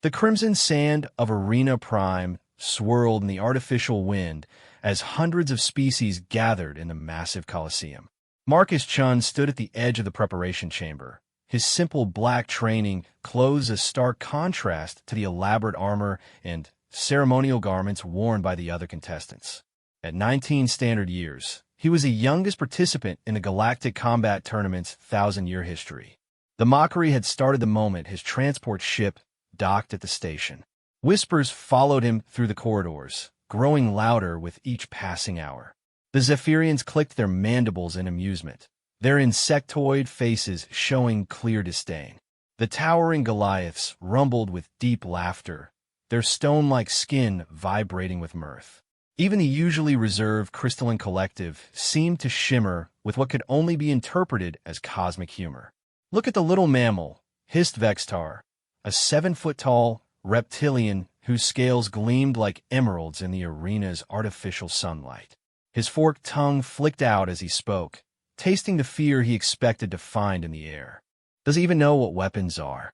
The crimson sand of Arena Prime swirled in the artificial wind as hundreds of species gathered in the massive Colosseum. Marcus Chun stood at the edge of the preparation chamber, his simple black training clothes a stark contrast to the elaborate armor and ceremonial garments worn by the other contestants. At 19 standard years, he was the youngest participant in the Galactic Combat Tournament's 1,000-year history. The mockery had started the moment his transport ship docked at the station. Whispers followed him through the corridors, growing louder with each passing hour. The Zephyrians clicked their mandibles in amusement, their insectoid faces showing clear disdain. The towering Goliaths rumbled with deep laughter, their stone-like skin vibrating with mirth. Even the usually reserved crystalline collective seemed to shimmer with what could only be interpreted as cosmic humor. Look at the little mammal, hissed Vextar, a 7-foot-tall reptilian whose scales gleamed like emeralds in the arena's artificial sunlight. His forked tongue flicked out as he spoke, tasting the fear he expected to find in the air. Does he even know what weapons are?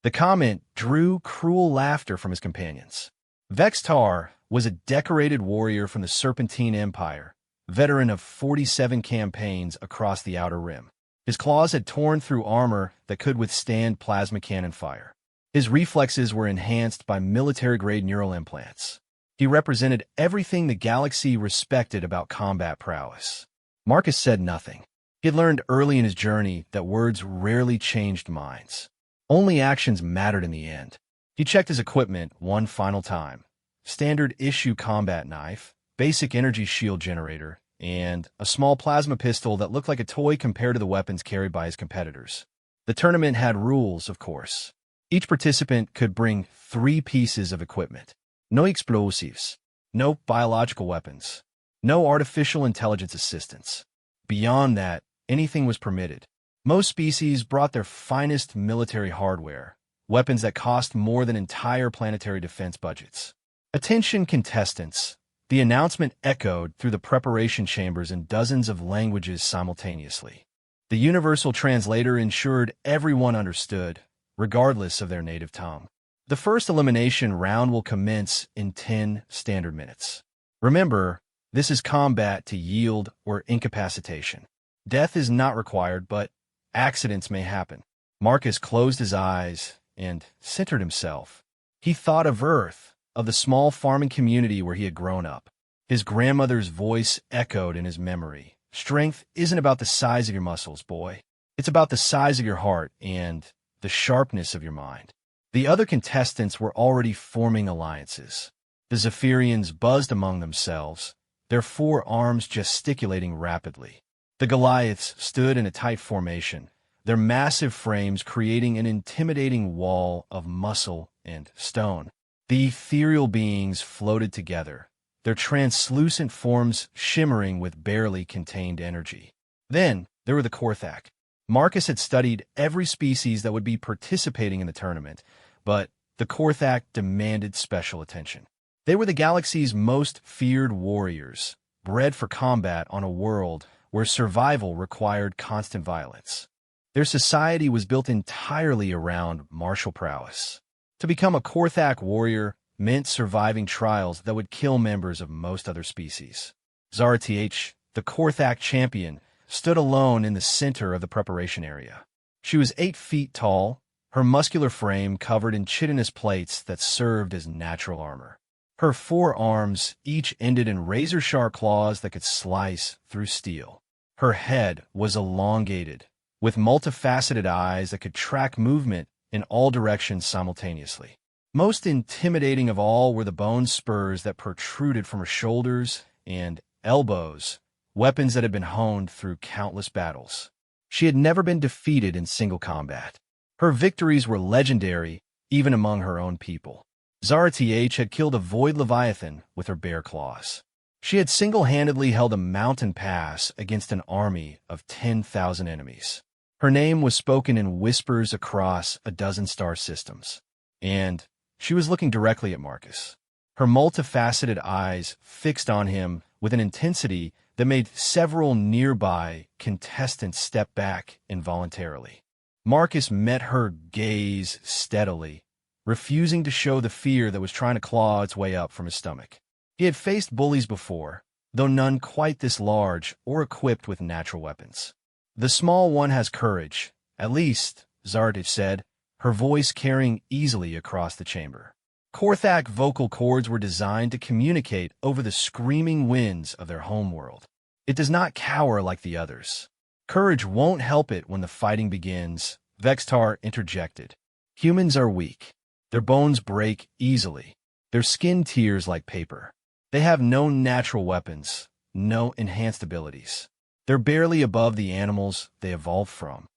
The comment drew cruel laughter from his companions. Vextar was a decorated warrior from the Serpentine Empire, veteran of 47 campaigns across the Outer Rim. His claws had torn through armor that could withstand plasma cannon fire. His reflexes were enhanced by military-grade neural implants. He represented everything the galaxy respected about combat prowess. Marcus said nothing. He had learned early in his journey that words rarely changed minds. Only actions mattered in the end. He checked his equipment one final time. Standard issue combat knife, basic energy shield generator, and a small plasma pistol that looked like a toy compared to the weapons carried by his competitors. The tournament had rules, of course. Each participant could bring 3 pieces of equipment. No explosives, no biological weapons, no artificial intelligence assistance. Beyond that, anything was permitted. Most species brought their finest military hardware, weapons that cost more than entire planetary defense budgets. Attention contestants. The announcement echoed through the preparation chambers in dozens of languages simultaneously. The universal translator ensured everyone understood, regardless of their native tongue. The first elimination round will commence in 10 standard minutes. Remember, this is combat to yield or incapacitation. Death is not required, but accidents may happen. Marcus closed his eyes and centered himself. He thought of Earth, of the small farming community where he had grown up. His grandmother's voice echoed in his memory. Strength isn't about the size of your muscles, boy. It's about the size of your heart and the sharpness of your mind. The other contestants were already forming alliances. The Zephyrians buzzed among themselves, their 4 arms gesticulating rapidly. The Goliaths stood in a tight formation, their massive frames creating an intimidating wall of muscle and stone. The ethereal beings floated together, their translucent forms shimmering with barely contained energy. Then there were the Korthak. Marcus had studied every species that would be participating in the tournament, but the Korthak demanded special attention. They were the galaxy's most feared warriors, bred for combat on a world where survival required constant violence. Their society was built entirely around martial prowess. To become a Korthak warrior meant surviving trials that would kill members of most other species. Zarth, the Korthak champion, stood alone in the center of the preparation area. She was 8 feet tall, her muscular frame covered in chitinous plates that served as natural armor. Her 4 arms each ended in razor-sharp claws that could slice through steel. Her head was elongated, with multifaceted eyes that could track movement in all directions simultaneously. Most intimidating of all were the bone spurs that protruded from her shoulders and elbows, weapons that had been honed through countless battles. She had never been defeated in single combat. Her victories were legendary, even among her own people. Zarth had killed a void leviathan with her bare claws. She had single-handedly held a mountain pass against an army of 10,000 enemies. Her name was spoken in whispers across a dozen star systems. And she was looking directly at Marcus. Her multifaceted eyes fixed on him with an intensity that made several nearby contestants step back involuntarily. Marcus met her gaze steadily, refusing to show the fear that was trying to claw its way up from his stomach. He had faced bullies before, though none quite this large or equipped with natural weapons. The small one has courage, at least, Zartich said, her voice carrying easily across the chamber. Korthak vocal cords were designed to communicate over the screaming winds of their homeworld. It does not cower like the others. Courage won't help it when the fighting begins, Vextar interjected. Humans are weak. Their bones break easily. Their skin tears like paper. They have no natural weapons, no enhanced abilities. They're barely above the animals they evolved from.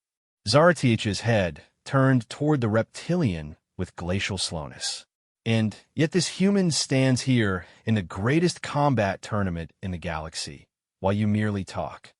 Zartich's head turned toward the reptilian with glacial slowness. And yet this human stands here in the greatest combat tournament in the galaxy, while you merely talk.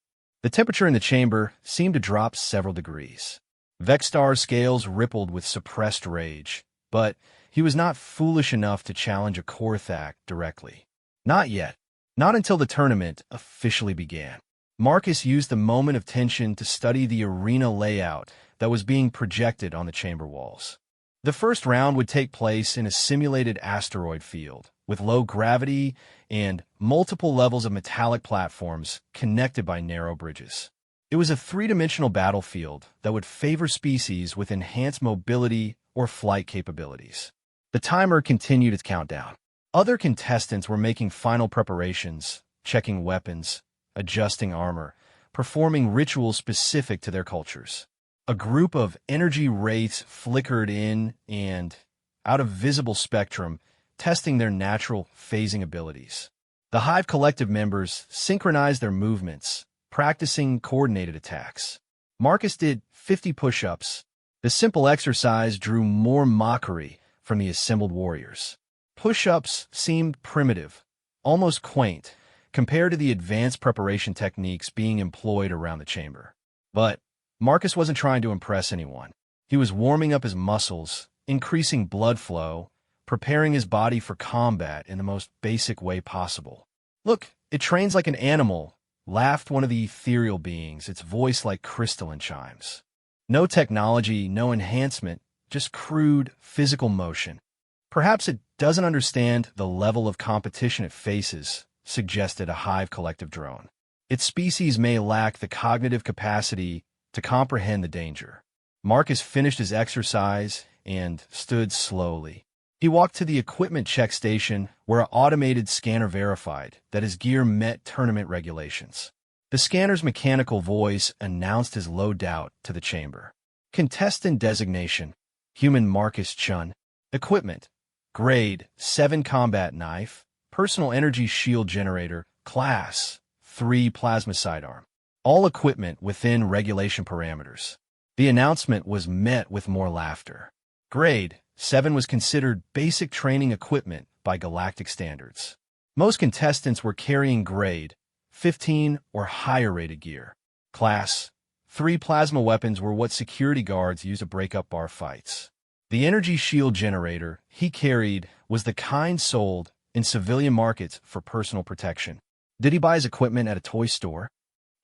The temperature in the chamber seemed to drop several degrees. Vextar's scales rippled with suppressed rage, but he was not foolish enough to challenge a Korthak directly. Not yet. Not until the tournament officially began. Marcus used the moment of tension to study the arena layout that was being projected on the chamber walls. The first round would take place in a simulated asteroid field, with low gravity and multiple levels of metallic platforms connected by narrow bridges. It was a three-dimensional battlefield that would favor species with enhanced mobility or flight capabilities. The timer continued its countdown. Other contestants were making final preparations, checking weapons, adjusting armor, performing rituals specific to their cultures. A group of energy wraiths flickered in and out of visible spectrum, testing their natural phasing abilities. The Hive Collective members synchronized their movements, practicing coordinated attacks. Marcus did 50 push-ups. The simple exercise drew more mockery from the assembled warriors. Push-ups seemed primitive, almost quaint, compared to the advanced preparation techniques being employed around the chamber. But Marcus wasn't trying to impress anyone. He was warming up his muscles, increasing blood flow, preparing his body for combat in the most basic way possible. Look, it trains like an animal, laughed one of the ethereal beings, its voice like crystalline chimes. No technology, no enhancement, just crude, physical motion. Perhaps it doesn't understand the level of competition it faces, suggested a Hive Collective drone. Its species may lack the cognitive capacity to comprehend the danger. Marcus finished his exercise and stood slowly. He walked to the equipment check station where an automated scanner verified that his gear met tournament regulations. The scanner's mechanical voice announced his loadout to the chamber. Contestant designation, Human Marcus Chun. Equipment, Grade 7 Combat Knife, Personal Energy Shield Generator, Class 3 Plasma Sidearm. All equipment within regulation parameters. The announcement was met with more laughter. Grade 7 was considered basic training equipment by galactic standards. Most contestants were carrying Grade 15 or higher rated gear. Class 3 plasma weapons were what security guards used to break up bar fights. The energy shield generator he carried was the kind sold in civilian markets for personal protection. Did he buy his equipment at a toy store?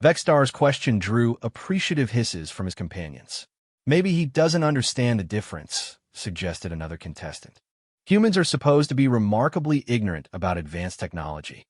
Vextar's question drew appreciative hisses from his companions. Maybe he doesn't understand the difference, suggested another contestant. Humans are supposed to be remarkably ignorant about advanced technology.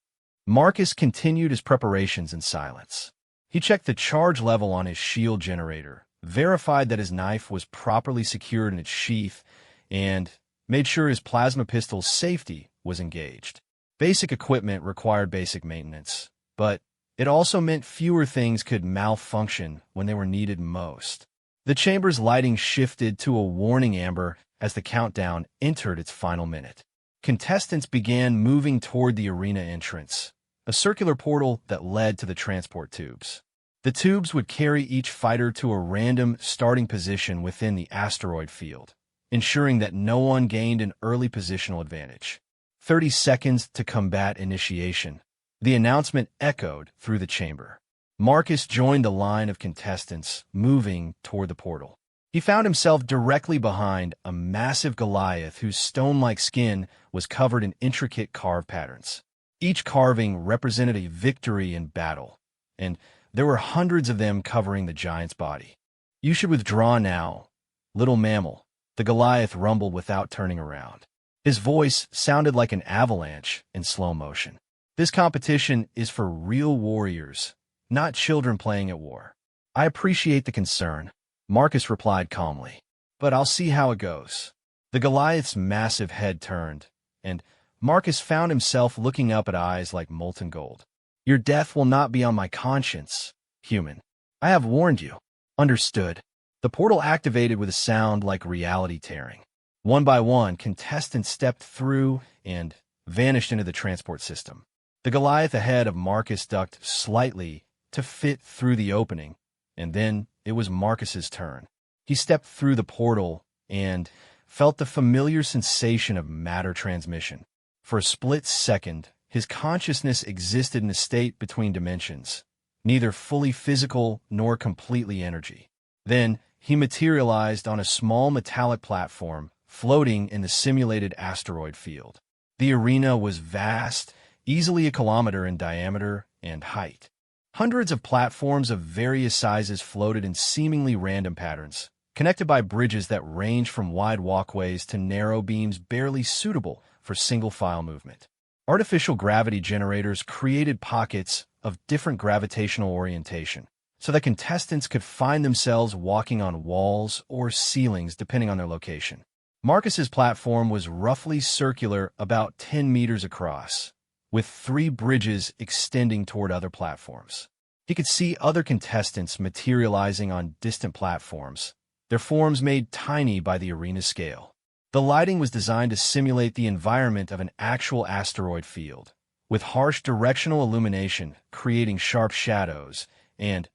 Marcus continued his preparations in silence. He checked the charge level on his shield generator, verified that his knife was properly secured in its sheath, and made sure his plasma pistol's safety was engaged. Basic equipment required basic maintenance, but it also meant fewer things could malfunction when they were needed most. The chamber's lighting shifted to a warning amber as the countdown entered its final minute. Contestants began moving toward the arena entrance, a circular portal that led to the transport tubes. The tubes would carry each fighter to a random starting position within the asteroid field, ensuring that no one gained an early positional advantage. 30 seconds to combat initiation. The announcement echoed through the chamber. Marcus joined the line of contestants, moving toward the portal. He found himself directly behind a massive Goliath whose stone-like skin was covered in intricate carved patterns. Each carving represented a victory in battle, and there were hundreds of them covering the giant's body. You should withdraw now, little mammal, The Goliath rumbled without turning around. His voice sounded like an avalanche in slow motion. This competition is for real warriors, not children playing at war. I appreciate the concern, Marcus replied calmly, but I'll see how it goes. The Goliath's massive head turned, and Marcus found himself looking up at eyes like molten gold. Your death will not be on my conscience, human. I have warned you. Understood. The portal activated with a sound like reality tearing. One by one, contestants stepped through and vanished into the transport system. The Goliath ahead of Marcus ducked slightly to fit through the opening, and then it was Marcus's turn. He stepped through the portal and felt the familiar sensation of matter transmission. For a split second, his consciousness existed in a state between dimensions, neither fully physical nor completely energy. Then, he materialized on a small metallic platform floating in the simulated asteroid field. The arena was vast, easily a kilometer in diameter and height. Hundreds of platforms of various sizes floated in seemingly random patterns, connected by bridges that ranged from wide walkways to narrow beams barely suitable for single-file movement. Artificial gravity generators created pockets of different gravitational orientation, so that contestants could find themselves walking on walls or ceilings depending on their location. Marcus's platform was roughly circular, about 10 meters across, with 3 bridges extending toward other platforms. He could see other contestants materializing on distant platforms, their forms made tiny by the arena scale. The lighting was designed to simulate the environment of an actual asteroid field, with harsh directional illumination creating sharp shadows and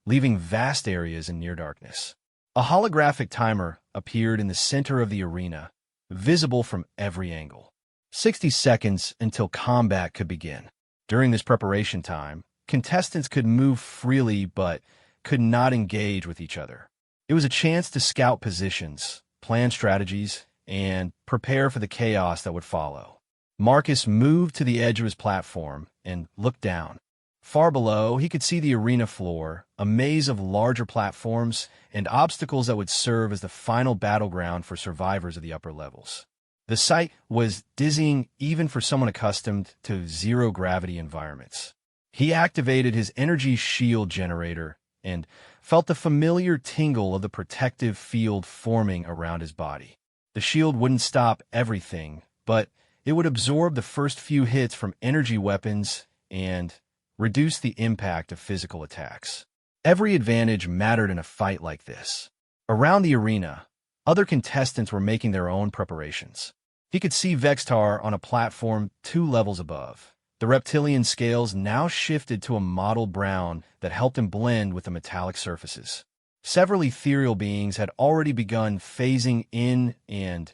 leaving vast areas in near darkness. A holographic timer appeared in the center of the arena, visible from every angle. 60 seconds until combat could begin. During this preparation time, contestants could move freely but could not engage with each other. It was a chance to scout positions, plan strategies, and prepare for the chaos that would follow. Marcus moved to the edge of his platform and looked down. Far below, he could see the arena floor, a maze of larger platforms and obstacles that would serve as the final battleground for survivors of the upper levels. The sight was dizzying even for someone accustomed to zero-gravity environments. He activated his energy shield generator and felt the familiar tingle of the protective field forming around his body. The shield wouldn't stop everything, but it would absorb the first few hits from energy weapons and reduce the impact of physical attacks. Every advantage mattered in a fight like this. Around the arena, other contestants were making their own preparations. He could see Vextar on a platform 2 levels above. The reptilian scales now shifted to a mottled brown that helped him blend with the metallic surfaces. Several ethereal beings had already begun phasing in and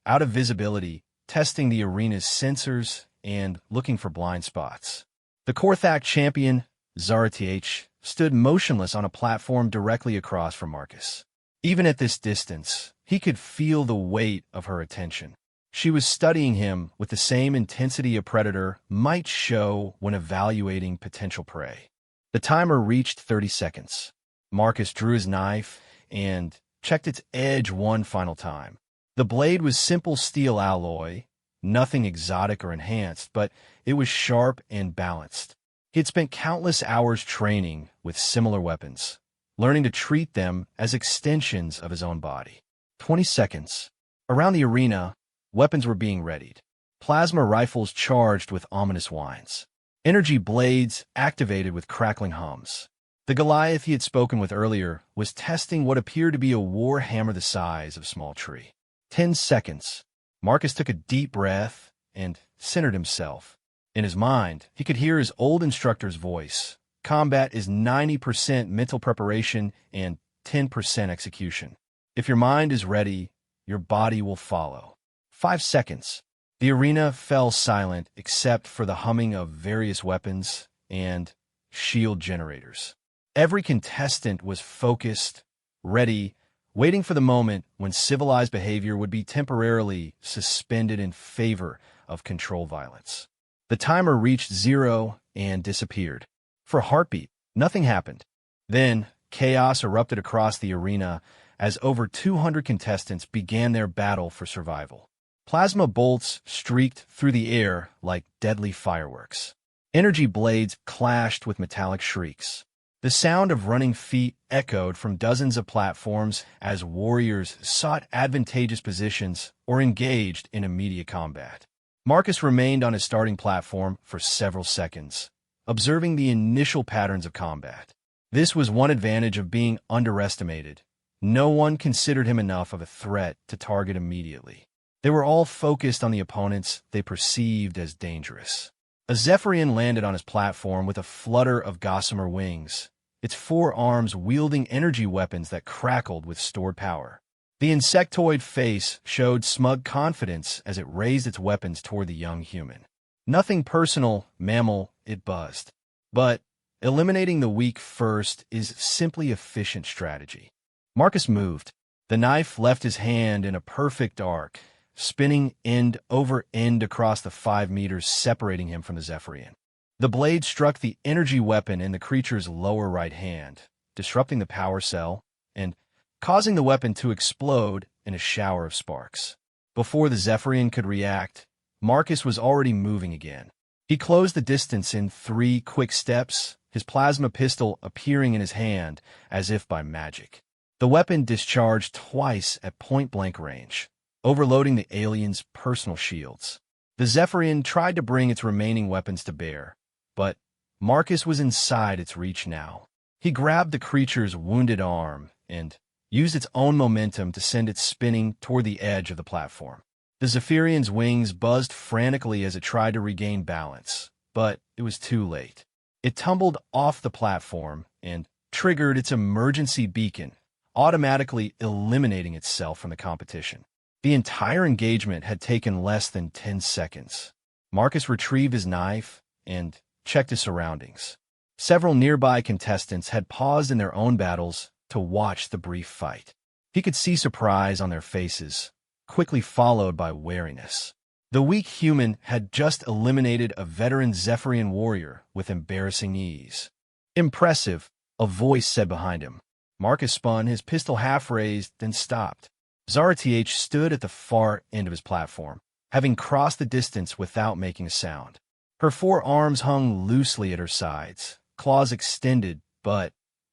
out of visibility, testing the arena's sensors and looking for blind spots. The Korthak champion, Zareth, stood motionless on a platform directly across from Marcus. Even at this distance, he could feel the weight of her attention. She was studying him with the same intensity a predator might show when evaluating potential prey. The timer reached 30 seconds. Marcus drew his knife and checked its edge one final time. The blade was simple steel alloy, nothing exotic or enhanced, but it was sharp and balanced. He had spent countless hours training with similar weapons, learning to treat them as extensions of his own body. 20 seconds. Around the arena, weapons were being readied. Plasma rifles charged with ominous whines. Energy blades activated with crackling hums. The Goliath he had spoken with earlier was testing what appeared to be a war hammer the size of a small tree. 10 seconds. Marcus took a deep breath and centered himself. In his mind, he could hear his old instructor's voice. Combat is 90% mental preparation and 10% execution. If your mind is ready, your body will follow. 5 seconds. The arena fell silent except for the humming of various weapons and shield generators. Every contestant was focused, ready, waiting for the moment when civilized behavior would be temporarily suspended in favor of control violence. The timer reached 0 and disappeared. For a heartbeat, nothing happened. Then, chaos erupted across the arena as over 200 contestants began their battle for survival. Plasma bolts streaked through the air like deadly fireworks. Energy blades clashed with metallic shrieks. The sound of running feet echoed from dozens of platforms as warriors sought advantageous positions or engaged in immediate combat. Marcus remained on his starting platform for several seconds, observing the initial patterns of combat. This was one advantage of being underestimated. No one considered him enough of a threat to target immediately. They were all focused on the opponents they perceived as dangerous. A Zephyrian landed on his platform with a flutter of gossamer wings, its four arms wielding energy weapons that crackled with stored power. The insectoid face showed smug confidence as it raised its weapons toward the young human. Nothing personal, mammal, it buzzed. But eliminating the weak first is simply efficient strategy. Marcus moved. The knife left his hand in a perfect arc, spinning end over end across the 5 meters separating him from the Zephyrian. The blade struck the energy weapon in the creature's lower right hand, disrupting the power cell and causing the weapon to explode in a shower of sparks. Before the Zephyrian could react, Marcus was already moving again. He closed the distance in 3 quick steps, his plasma pistol appearing in his hand as if by magic. The weapon discharged twice at point-blank range, overloading the alien's personal shields. The Zephyrian tried to bring its remaining weapons to bear, but Marcus was inside its reach now. He grabbed the creature's wounded arm and used its own momentum to send it spinning toward the edge of the platform. The Zephyrian's wings buzzed frantically as it tried to regain balance, but it was too late. It tumbled off the platform and triggered its emergency beacon, automatically eliminating itself from the competition. The entire engagement had taken less than 10 seconds. Marcus retrieved his knife and checked his surroundings. Several nearby contestants had paused in their own battles to watch the brief fight. He could see surprise on their faces, quickly followed by wariness. The weak human had just eliminated a veteran Zephyrian warrior with embarrassing ease. "Impressive," a voice said behind him. Marcus spun, his pistol half raised, then stopped. Zara-TH stood at the far end of his platform, having crossed the distance without making a sound. Her 4 arms hung loosely at her sides, claws extended, but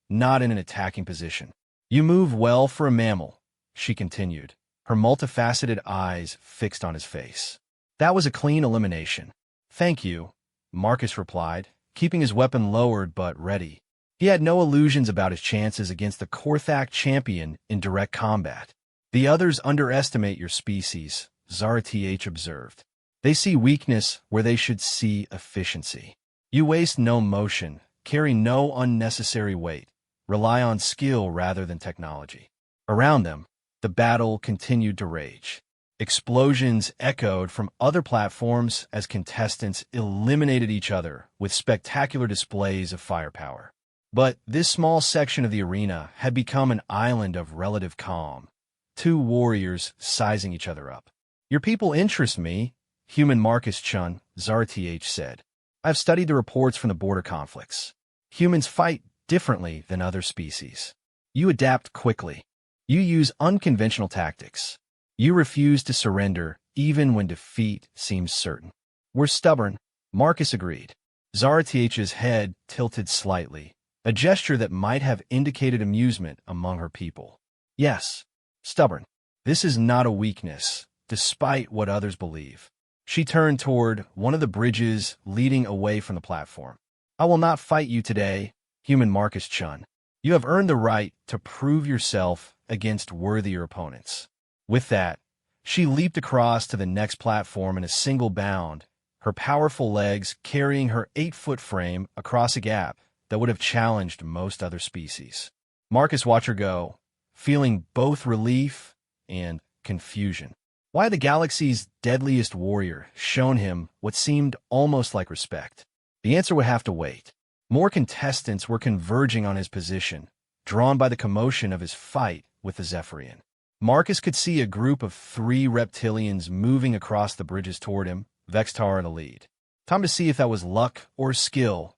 not in an attacking position. "You move well for a mammal," she continued, her multifaceted eyes fixed on his face. "That was a clean elimination." "Thank you," Marcus replied, keeping his weapon lowered but ready. He had no illusions about his chances against the Korthak champion in direct combat. "The others underestimate your species," Zara-TH observed. "They see weakness where they should see efficiency. You waste no motion, carry no unnecessary weight, rely on skill rather than technology." Around them, the battle continued to rage. Explosions echoed from other platforms as contestants eliminated each other with spectacular displays of firepower. But this small section of the arena had become an island of relative calm, 2 warriors sizing each other up. "Your people interest me," human Marcus Chun, Zara-TH said. "I've studied the reports from the border conflicts. Humans fight differently than other species. You adapt quickly. You use unconventional tactics. You refuse to surrender even when defeat seems certain." "We're stubborn," Marcus agreed. Zara-TH's head tilted slightly, a gesture that might have indicated amusement among her people. "Yes, stubborn. This is not a weakness, despite what others believe." She turned toward one of the bridges leading away from the platform. "I will not fight you today, human Marcus Chun. You have earned the right to prove yourself against worthier opponents." With that, she leaped across to the next platform in a single bound, her powerful legs carrying her 8-foot frame across a gap that would have challenged most other species. Marcus watched her go, feeling both relief and confusion. Why had the galaxy's deadliest warrior shown him what seemed almost like respect? The answer would have to wait. More contestants were converging on his position, drawn by the commotion of his fight with the Zephyrian. Marcus could see a group of 3 reptilians moving across the bridges toward him, Vextar in the lead. "Time to see if that was luck or skill.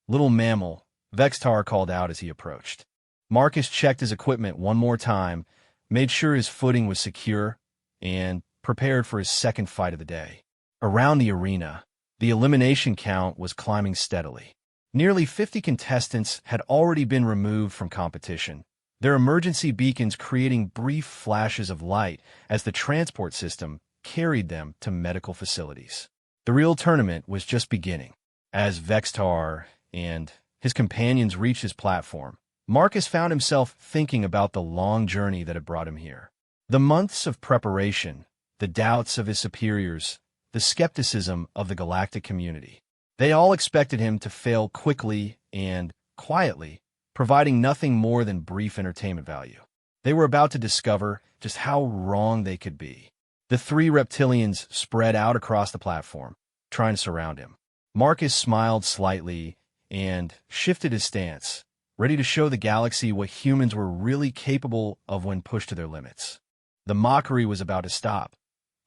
Little mammal," Vextar called out as he approached. Marcus checked his equipment one more time, made sure his footing was secure, and prepared for his second fight of the day. Around the arena, the elimination count was climbing steadily. Nearly 50 contestants had already been removed from competition, their emergency beacons creating brief flashes of light as the transport system carried them to medical facilities. The real tournament was just beginning. As Vextar and his companions reached his platform, Marcus found himself thinking about the long journey that had brought him here. The months of preparation, the doubts of his superiors, the skepticism of the galactic community. They all expected him to fail quickly and quietly, providing nothing more than brief entertainment value. They were about to discover just how wrong they could be. The three reptilians spread out across the platform, trying to surround him. Marcus smiled slightly and shifted his stance, ready to show the galaxy what humans were really capable of when pushed to their limits. The mockery was about to stop.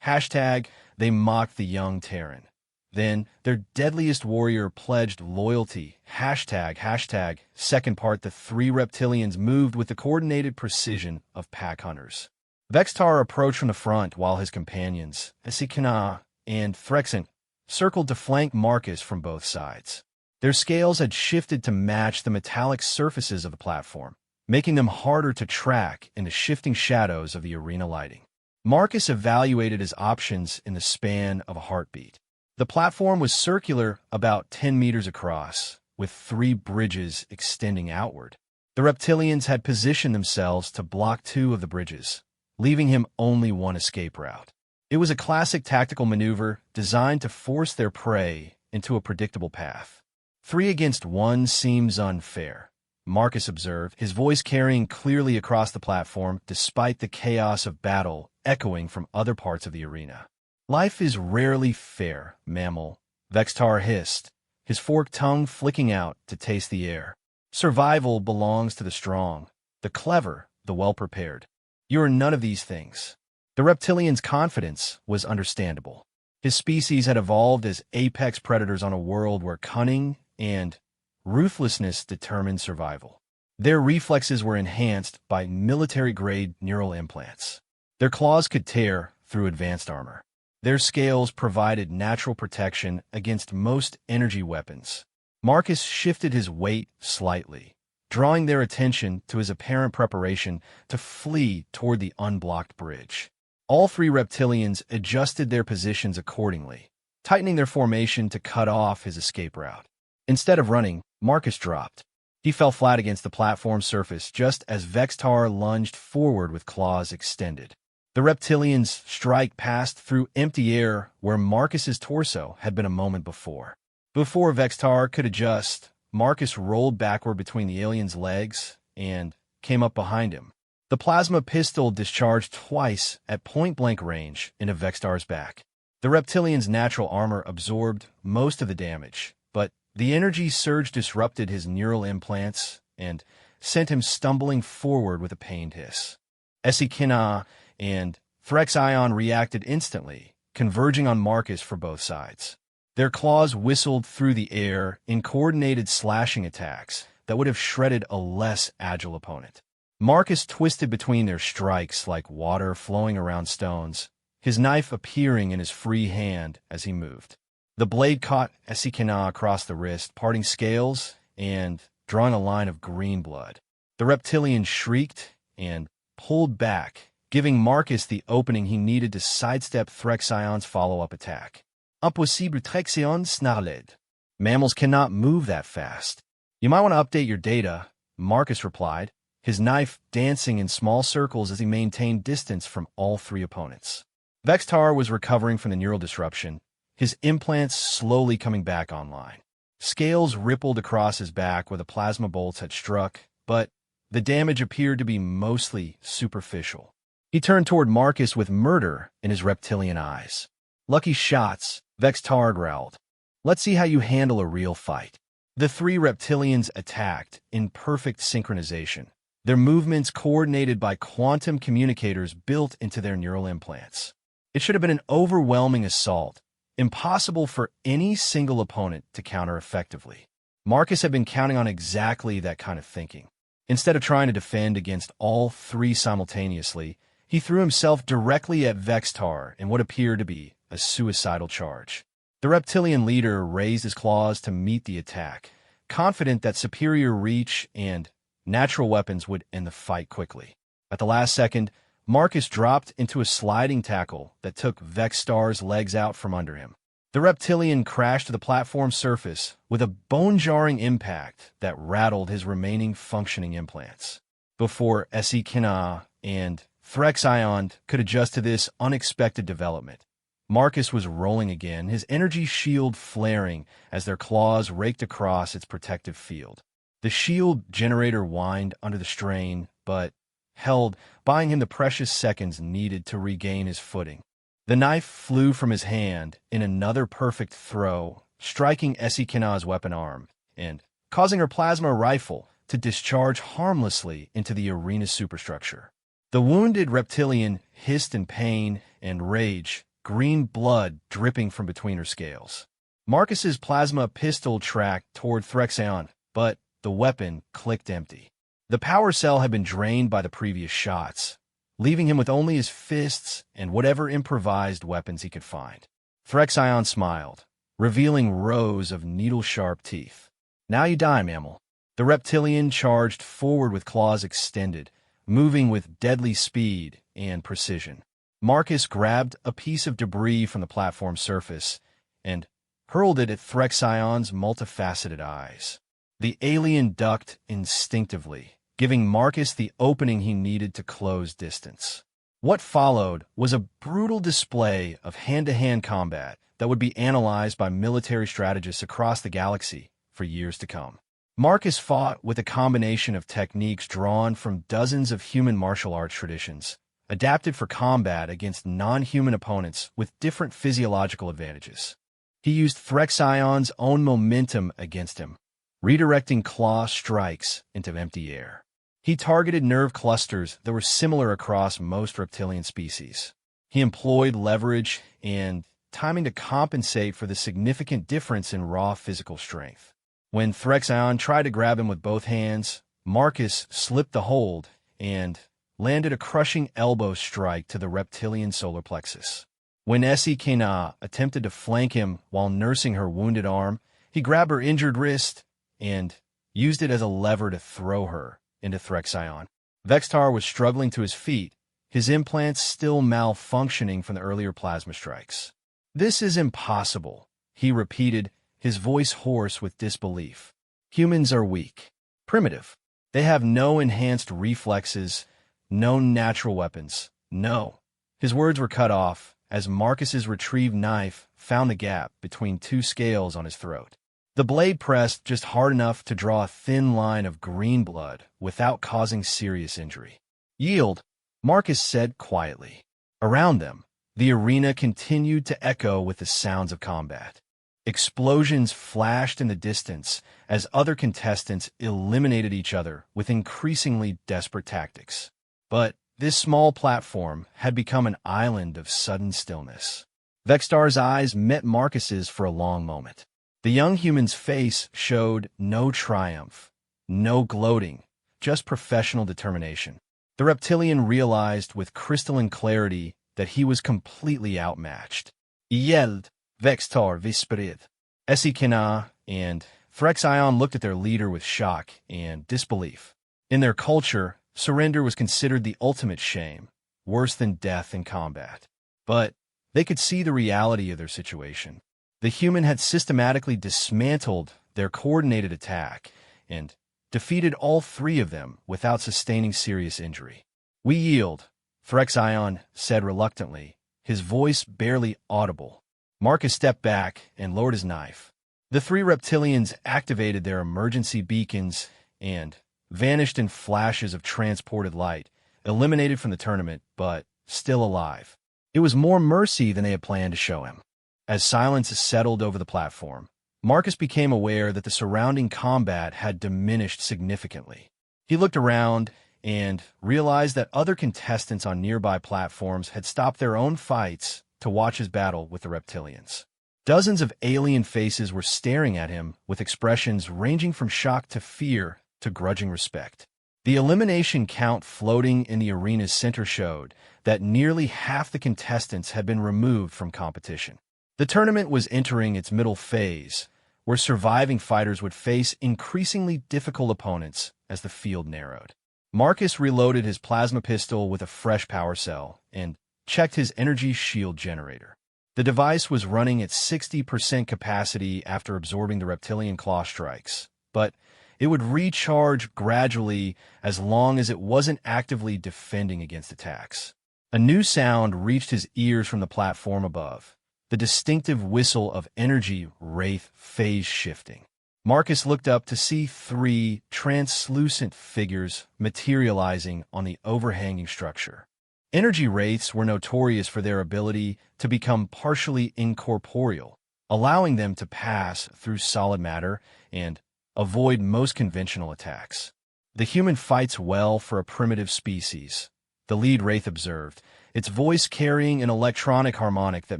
Hashtag, they mocked the young Terran. Then, their deadliest warrior pledged loyalty. Hashtag, second part, the three reptilians moved with the coordinated precision of pack hunters. Vextar approached from the front while his companions, Esikana and Threxant, circled to flank Marcus from both sides. Their scales had shifted to match the metallic surfaces of the platform, making them harder to track in the shifting shadows of the arena lighting. Marcus evaluated his options in the span of a heartbeat. The platform was circular, about 10 meters across, with 3 bridges extending outward. The reptilians had positioned themselves to block 2 of the bridges, leaving him only one escape route. It was a classic tactical maneuver designed to force their prey into a predictable path. 3 against 1 seems unfair, Marcus observed, his voice carrying clearly across the platform despite the chaos of battle echoing from other parts of the arena. Life is rarely fair, mammal, Vextar hissed, his forked tongue flicking out to taste the air. Survival belongs to the strong, the clever, the well-prepared. You are none of these things. The reptilian's confidence was understandable. His species had evolved as apex predators on a world where cunning and ruthlessness determined survival. Their reflexes were enhanced by military-grade neural implants. Their claws could tear through advanced armor. Their scales provided natural protection against most energy weapons. Marcus shifted his weight slightly, drawing their attention to his apparent preparation to flee toward the unblocked bridge. All 3 reptilians adjusted their positions accordingly, tightening their formation to cut off his escape route. Instead of running, Marcus dropped. He fell flat against the platform surface just as Vextar lunged forward with claws extended. The reptilian's strike passed through empty air where Marcus's torso had been a moment before. Before Vextar could adjust, Marcus rolled backward between the alien's legs and came up behind him. The plasma pistol discharged twice at point-blank range into Vextar's back. The reptilian's natural armor absorbed most of the damage, but the energy surge disrupted his neural implants and sent him stumbling forward with a pained hiss. Esikina and Threxion reacted instantly, converging on Marcus for both sides. Their claws whistled through the air in coordinated slashing attacks that would have shredded a less agile opponent. Marcus twisted between their strikes like water flowing around stones, his knife appearing in his free hand as he moved. The blade caught Esikina across the wrist, parting scales and drawing a line of green blood. The reptilian shrieked and pulled back, giving Marcus the opening he needed to sidestep Threxion's follow-up attack. Impossible, Threxion snarled. Mammals cannot move that fast. You might want to update your data, Marcus replied, his knife dancing in small circles as he maintained distance from all 3 opponents. Vextar was recovering from the neural disruption, his implants slowly coming back online. Scales rippled across his back where the plasma bolts had struck, but the damage appeared to be mostly superficial. He turned toward Marcus with murder in his reptilian eyes. Lucky shots, Vextar growled. Let's see how you handle a real fight. The 3 reptilians attacked in perfect synchronization, their movements coordinated by quantum communicators built into their neural implants. It should have been an overwhelming assault, impossible for any single opponent to counter effectively. Marcus had been counting on exactly that kind of thinking. Instead of trying to defend against all three simultaneously, he threw himself directly at Vextar in what appeared to be a suicidal charge. The reptilian leader raised his claws to meet the attack, confident that superior reach and natural weapons would end the fight quickly. At the last second, Marcus dropped into a sliding tackle that took Vextar's legs out from under him. The reptilian crashed to the platform surface with a bone-jarring impact that rattled his remaining functioning implants. Before Esikina and Threxion could adjust to this unexpected development, Marcus was rolling again, his energy shield flaring as their claws raked across its protective field. The shield generator whined under the strain, but held, buying him the precious seconds needed to regain his footing. The knife flew from his hand in another perfect throw, striking Esikina's weapon arm, and causing her plasma rifle to discharge harmlessly into the arena's superstructure. The wounded reptilian hissed in pain and rage, green blood dripping from between her scales. Marcus's plasma pistol tracked toward Threxion, but the weapon clicked empty. The power cell had been drained by the previous shots, leaving him with only his fists and whatever improvised weapons he could find. Threxion smiled, revealing rows of needle-sharp teeth. "Now you die, mammal." The reptilian charged forward with claws extended, moving with deadly speed and precision. Marcus grabbed a piece of debris from the platform surface and hurled it at Threxion's multifaceted eyes. The alien ducked instinctively, giving Marcus the opening he needed to close distance. What followed was a brutal display of hand-to-hand combat that would be analyzed by military strategists across the galaxy for years to come. Marcus fought with a combination of techniques drawn from dozens of human martial arts traditions, adapted for combat against non-human opponents with different physiological advantages. He used Threxion's own momentum against him, redirecting claw strikes into empty air. He targeted nerve clusters that were similar across most reptilian species. He employed leverage and timing to compensate for the significant difference in raw physical strength. When Threxion tried to grab him with both hands, Marcus slipped the hold and landed a crushing elbow strike to the reptilian solar plexus. When Esikina attempted to flank him while nursing her wounded arm, he grabbed her injured wrist and used it as a lever to throw her into Threxion. Vextar was struggling to his feet, his implants still malfunctioning from the earlier plasma strikes. "This is impossible," he repeated, his voice hoarse with disbelief. "Humans are weak, primitive. They have no enhanced reflexes, no natural weapons. No." His words were cut off as Marcus's retrieved knife found the gap between two scales on his throat. The blade pressed just hard enough to draw a thin line of green blood without causing serious injury. "Yield," Marcus said quietly. Around them, the arena continued to echo with the sounds of combat. Explosions flashed in the distance as other contestants eliminated each other with increasingly desperate tactics. But this small platform had become an island of sudden stillness. Vextar's eyes met Marcus's for a long moment. The young human's face showed no triumph, no gloating, just professional determination. The reptilian realized with crystalline clarity that he was completely outmatched. He yelled, "Vextar visprid." Esikina and Threxion looked at their leader with shock and disbelief. In their culture, surrender was considered the ultimate shame, worse than death in combat. But they could see the reality of their situation. The human had systematically dismantled their coordinated attack and defeated all three of them without sustaining serious injury. "We yield," Threxion said reluctantly, his voice barely audible. Marcus stepped back and lowered his knife. The three reptilians activated their emergency beacons and vanished in flashes of transported light, eliminated from the tournament, but still alive. It was more mercy than they had planned to show him. As silence settled over the platform, Marcus became aware that the surrounding combat had diminished significantly. He looked around and realized that other contestants on nearby platforms had stopped their own fights to watch his battle with the reptilians. Dozens of alien faces were staring at him with expressions ranging from shock to fear to grudging respect. The elimination count floating in the arena's center showed that nearly half the contestants had been removed from competition. The tournament was entering its middle phase, where surviving fighters would face increasingly difficult opponents as the field narrowed. Marcus reloaded his plasma pistol with a fresh power cell and checked his energy shield generator. The device was running at 60% capacity after absorbing the reptilian claw strikes, but it would recharge gradually as long as it wasn't actively defending against attacks. A new sound reached his ears from the platform above, the distinctive whistle of energy wraith phase shifting. Marcus looked up to see 3 translucent figures materializing on the overhanging structure. Energy wraiths were notorious for their ability to become partially incorporeal, allowing them to pass through solid matter and avoid most conventional attacks. The human fights well for a primitive species, the lead wraith observed, its voice carrying an electronic harmonic that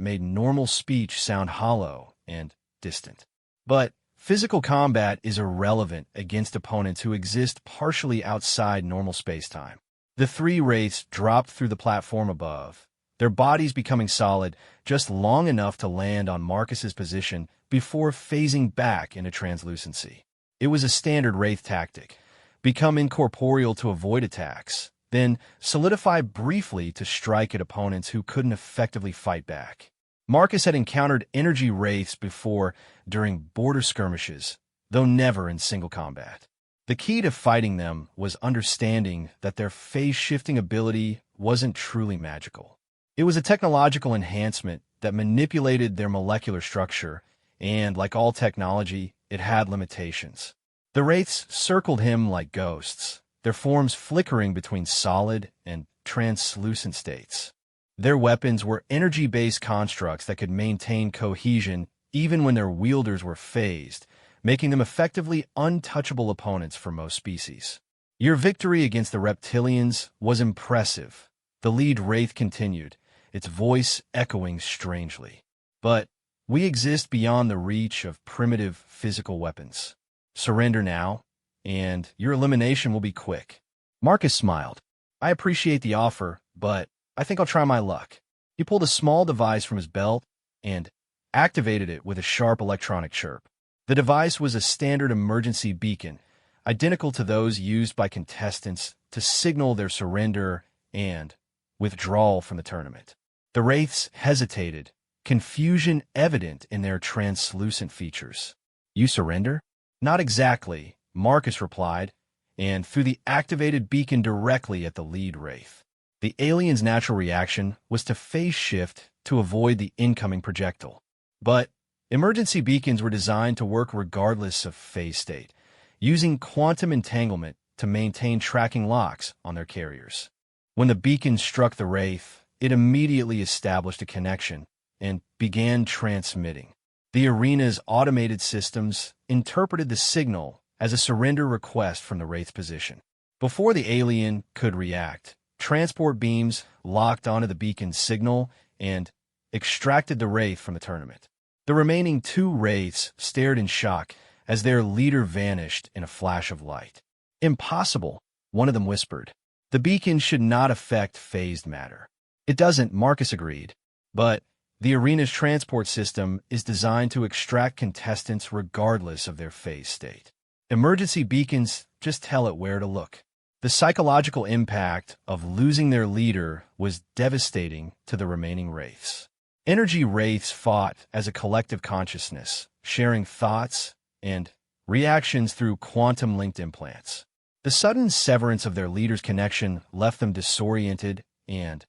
made normal speech sound hollow and distant. But physical combat is irrelevant against opponents who exist partially outside normal spacetime. The 3 wraiths dropped through the platform above, their bodies becoming solid just long enough to land on Marcus's position before phasing back into translucency. It was a standard wraith tactic: become incorporeal to avoid attacks, then solidify briefly to strike at opponents who couldn't effectively fight back. Marcus had encountered energy wraiths before during border skirmishes, though never in single combat. The key to fighting them was understanding that their phase-shifting ability wasn't truly magical. It was a technological enhancement that manipulated their molecular structure, and, like all technology, it had limitations. The wraiths circled him like ghosts, their forms flickering between solid and translucent states. Their weapons were energy-based constructs that could maintain cohesion even when their wielders were phased, making them effectively untouchable opponents for most species. Your victory against the reptilians was impressive, the lead wraith continued, its voice echoing strangely. But we exist beyond the reach of primitive physical weapons. Surrender now, and your elimination will be quick. Marcus smiled. I appreciate the offer, but I think I'll try my luck. He pulled a small device from his belt and activated it with a sharp electronic chirp. The device was a standard emergency beacon, identical to those used by contestants to signal their surrender and withdrawal from the tournament. The wraiths hesitated, confusion evident in their translucent features. You surrender? Not exactly, Marcus replied, and threw the activated beacon directly at the lead wraith. The alien's natural reaction was to phase shift to avoid the incoming projectile. But emergency beacons were designed to work regardless of phase state, using quantum entanglement to maintain tracking locks on their carriers. When the beacon struck the wraith, it immediately established a connection and began transmitting. The arena's automated systems interpreted the signal as a surrender request from the wraith's position. Before the alien could react, transport beams locked onto the beacon's signal and extracted the wraith from the tournament. The remaining 2 wraiths stared in shock as their leader vanished in a flash of light. Impossible, one of them whispered. The beacon should not affect phased matter. It doesn't, Marcus agreed, but the arena's transport system is designed to extract contestants regardless of their phase state. Emergency beacons just tell it where to look. The psychological impact of losing their leader was devastating to the remaining wraiths. Energy wraiths fought as a collective consciousness, sharing thoughts and reactions through quantum-linked implants. The sudden severance of their leader's connection left them disoriented and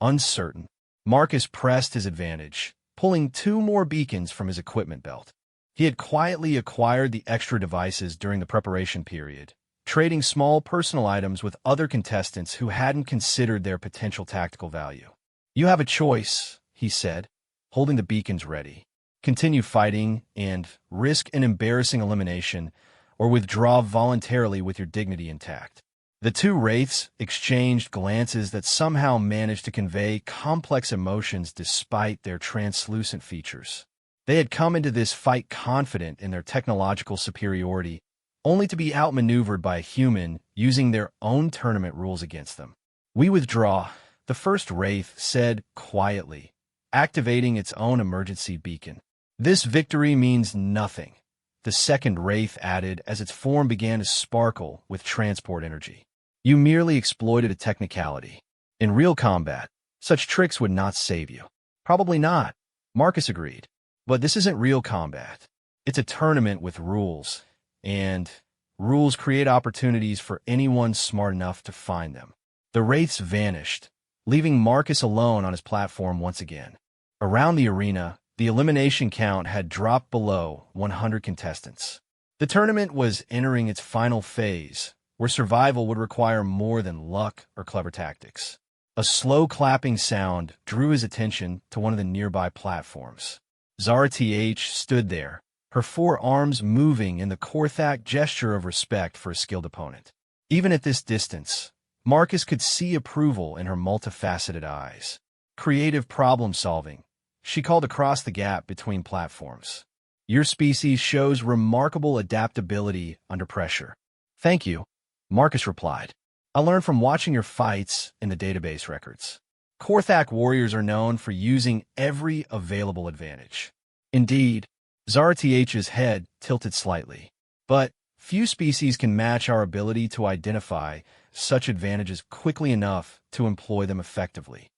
uncertain. Marcus pressed his advantage, pulling 2 more beacons from his equipment belt. He had quietly acquired the extra devices during the preparation period, trading small personal items with other contestants who hadn't considered their potential tactical value. You have a choice, he said, holding the beacons ready. Continue fighting and risk an embarrassing elimination, or withdraw voluntarily with your dignity intact. The 2 wraiths exchanged glances that somehow managed to convey complex emotions despite their translucent features. They had come into this fight confident in their technological superiority, only to be outmaneuvered by a human using their own tournament rules against them. "We withdraw," the first Wraith said quietly, activating its own emergency beacon. "This victory means nothing," the second Wraith added as its form began to sparkle with transport energy. "You merely exploited a technicality. In real combat, such tricks would not save you." "Probably not," Marcus agreed. "But this isn't real combat. It's a tournament with rules, and rules create opportunities for anyone smart enough to find them." The Wraiths vanished, leaving Marcus alone on his platform once again. Around the arena, the elimination count had dropped below 100 contestants. The tournament was entering its final phase, where survival would require more than luck or clever tactics. A slow clapping sound drew his attention to one of the nearby platforms. Zara TH stood there, her four arms moving in the Korthak gesture of respect for a skilled opponent. Even at this distance, Marcus could see approval in her multifaceted eyes. "Creative problem-solving," she called across the gap between platforms. "Your species shows remarkable adaptability under pressure." "Thank you," Marcus replied. "I learned from watching your fights in the database records." Korthak warriors are known for using every available advantage. Indeed, Zara TH's head tilted slightly. But few species can match our ability to identify such advantages quickly enough to employ them effectively.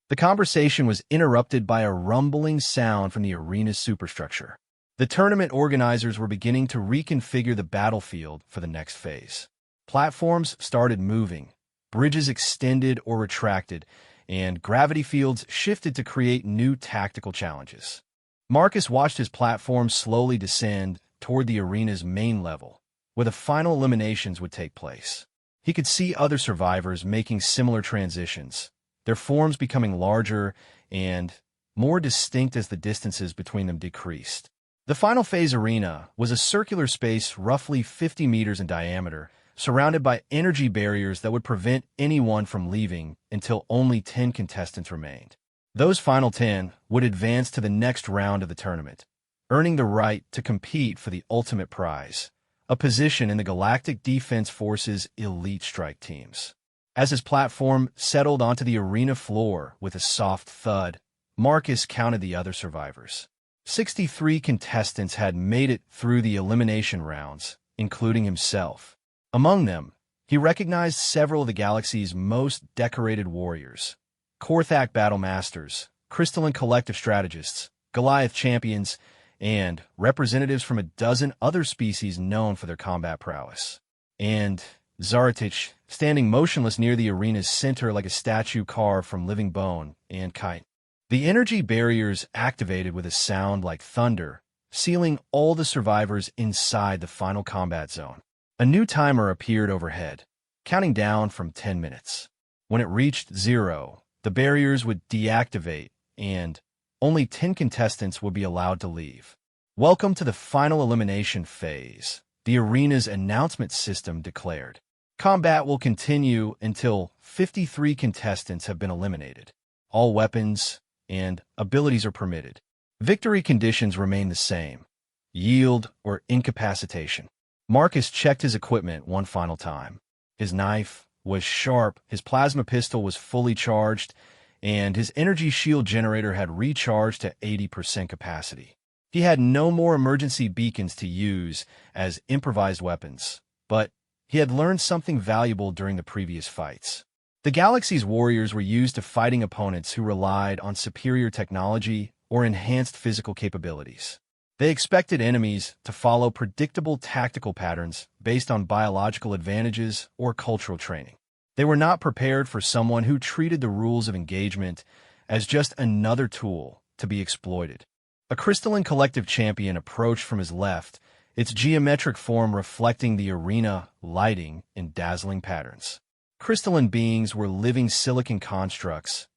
The conversation was interrupted by a rumbling sound from the arena's superstructure. The tournament organizers were beginning to reconfigure the battlefield for the next phase. Platforms started moving, bridges extended or retracted, and gravity fields shifted to create new tactical challenges. Marcus watched his platform slowly descend toward the arena's main level, where the final eliminations would take place. He could see other survivors making similar transitions, their forms becoming larger and more distinct as the distances between them decreased. The final phase arena was a circular space roughly 50 meters in diameter, surrounded by energy barriers that would prevent anyone from leaving until only 10 contestants remained. Those final 10 would advance to the next round of the tournament, earning the right to compete for the ultimate prize, a position in the Galactic Defense Force's elite strike teams. As his platform settled onto the arena floor with a soft thud, Marcus counted the other survivors. 63 contestants had made it through the elimination rounds, including himself. Among them, he recognized several of the galaxy's most decorated warriors: Korthak battle masters, crystalline collective strategists, Goliath champions, and representatives from a dozen other species known for their combat prowess. And Zaratich, standing motionless near the arena's center like a statue carved from living bone and kite. The energy barriers activated with a sound like thunder, sealing all the survivors inside the final combat zone. A new timer appeared overhead, counting down from 10 minutes. When it reached 0, the barriers would deactivate, and only 10 contestants would be allowed to leave. "Welcome to the final elimination phase," the arena's announcement system declared. "Combat will continue until 53 contestants have been eliminated. All weapons and abilities are permitted. Victory conditions remain the same: yield or incapacitation." Marcus checked his equipment one final time. His knife was sharp, his plasma pistol was fully charged, and his energy shield generator had recharged to 80% capacity. He had no more emergency beacons to use as improvised weapons, but he had learned something valuable during the previous fights. The galaxy's warriors were used to fighting opponents who relied on superior technology or enhanced physical capabilities. They expected enemies to follow predictable tactical patterns based on biological advantages or cultural training. They were not prepared for someone who treated the rules of engagement as just another tool to be exploited. A crystalline collective champion approached from his left, its geometric form reflecting the arena lighting in dazzling patterns. Crystalline beings were living silicon constructs,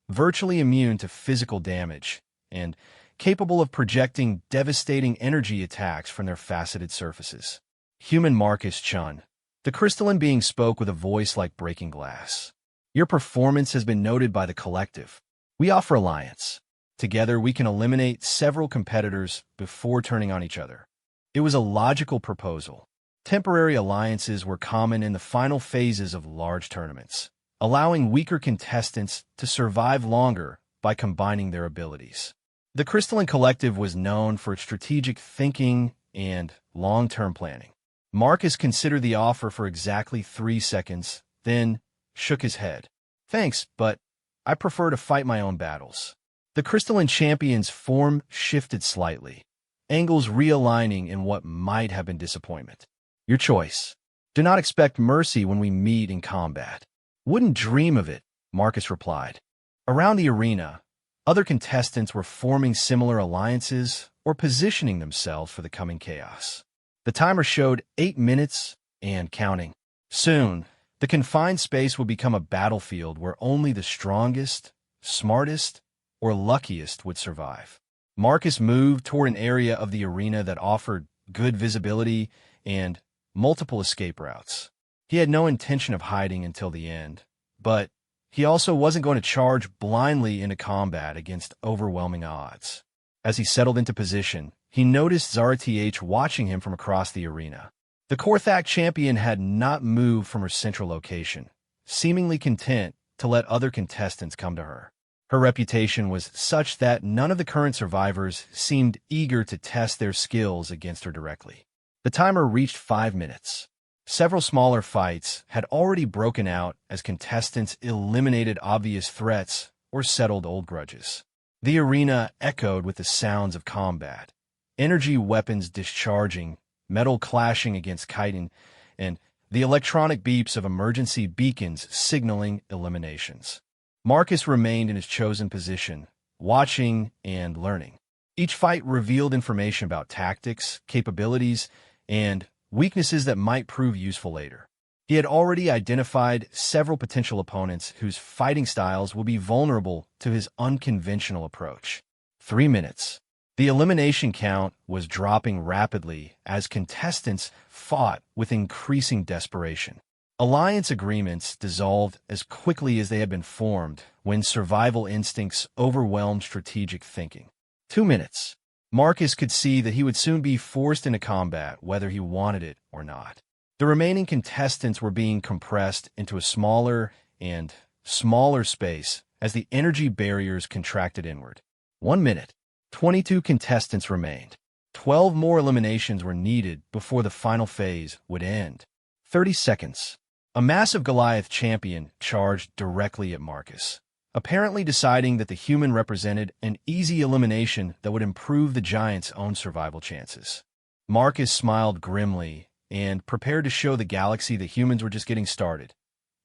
virtually immune to physical damage, and capable of projecting devastating energy attacks from their faceted surfaces. "Human Marcus Chun," the crystalline being spoke with a voice like breaking glass. "Your performance has been noted by the collective. We offer alliance. Together we can eliminate several competitors before turning on each other." It was a logical proposal. Temporary alliances were common in the final phases of large tournaments, allowing weaker contestants to survive longer by combining their abilities. The Crystalline Collective was known for its strategic thinking and long-term planning. Marcus considered the offer for exactly 3 seconds, then shook his head. "Thanks, but I prefer to fight my own battles." The Crystalline Champion's form shifted slightly, angles realigning in what might have been disappointment. "Your choice. Do not expect mercy when we meet in combat." "Wouldn't dream of it," Marcus replied. Around the arena, other contestants were forming similar alliances or positioning themselves for the coming chaos. The timer showed 8 minutes and counting. Soon, the confined space would become a battlefield where only the strongest, smartest, or luckiest would survive. Marcus moved toward an area of the arena that offered good visibility and multiple escape routes. He had no intention of hiding until the end, but he also wasn't going to charge blindly into combat against overwhelming odds. As he settled into position, he noticed Zara-TH watching him from across the arena. The Korthak champion had not moved from her central location, seemingly content to let other contestants come to her. Her reputation was such that none of the current survivors seemed eager to test their skills against her directly. The timer reached 5 minutes. Several smaller fights had already broken out as contestants eliminated obvious threats or settled old grudges. The arena echoed with the sounds of combat, energy weapons discharging, metal clashing against chitin, and the electronic beeps of emergency beacons signaling eliminations. Marcus remained in his chosen position, watching and learning. Each fight revealed information about tactics, capabilities, and weaknesses that might prove useful later. He had already identified several potential opponents whose fighting styles would be vulnerable to his unconventional approach. 3 minutes. The elimination count was dropping rapidly as contestants fought with increasing desperation. Alliance agreements dissolved as quickly as they had been formed when survival instincts overwhelmed strategic thinking. 2 minutes. Marcus could see that he would soon be forced into combat, whether he wanted it or not. The remaining contestants were being compressed into a smaller and smaller space as the energy barriers contracted inward. 1 minute. 22 contestants remained. 12 more eliminations were needed before the final phase would end. 30 seconds. A massive Goliath champion charged directly at Marcus, apparently deciding that the human represented an easy elimination that would improve the giant's own survival chances. Marcus smiled grimly and prepared to show the galaxy that humans were just getting started.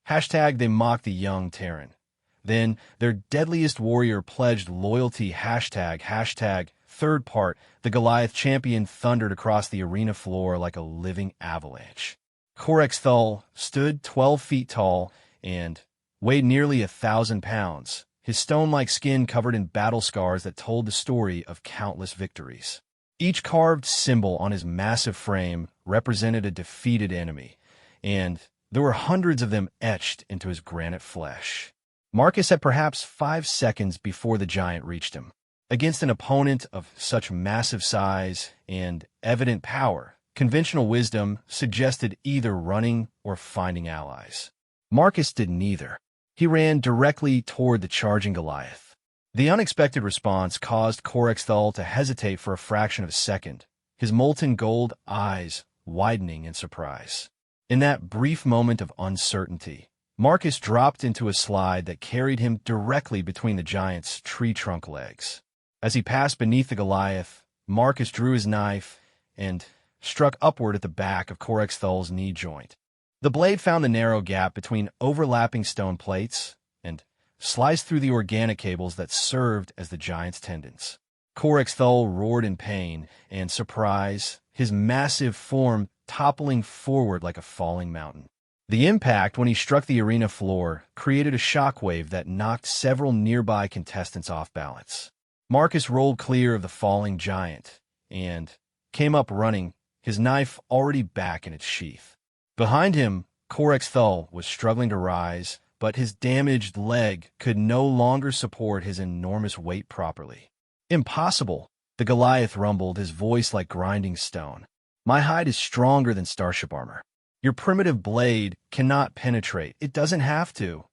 They mocked the young Terran. Then their deadliest warrior pledged loyalty third part. The Goliath champion thundered across the arena floor like a living avalanche. Korexthal stood 12 feet tall and weighed nearly 1,000 pounds, his stone-like skin covered in battle scars that told the story of countless victories. Each carved symbol on his massive frame represented a defeated enemy, and there were hundreds of them etched into his granite flesh. Marcus had perhaps 5 seconds before the giant reached him. Against an opponent of such massive size and evident power, conventional wisdom suggested either running or finding allies. Marcus did neither. He ran directly toward the charging Goliath. The unexpected response caused Korexthal to hesitate for a fraction of a second, his molten gold eyes widening in surprise. In that brief moment of uncertainty, Marcus dropped into a slide that carried him directly between the giant's tree trunk legs. As he passed beneath the Goliath, Marcus drew his knife and struck upward at the back of Korexthal's knee joint. The blade found the narrow gap between overlapping stone plates and sliced through the organic cables that served as the giant's tendons. Korexthal roared in pain and surprise, his massive form toppling forward like a falling mountain. The impact when he struck the arena floor created a shockwave that knocked several nearby contestants off balance. Marcus rolled clear of the falling giant and came up running, his knife already back in its sheath. Behind him, Korexthal was struggling to rise, but his damaged leg could no longer support his enormous weight properly. "Impossible," the Goliath rumbled, his voice like grinding stone. My hide is stronger than starship armor. Your primitive blade cannot penetrate. It doesn't have to.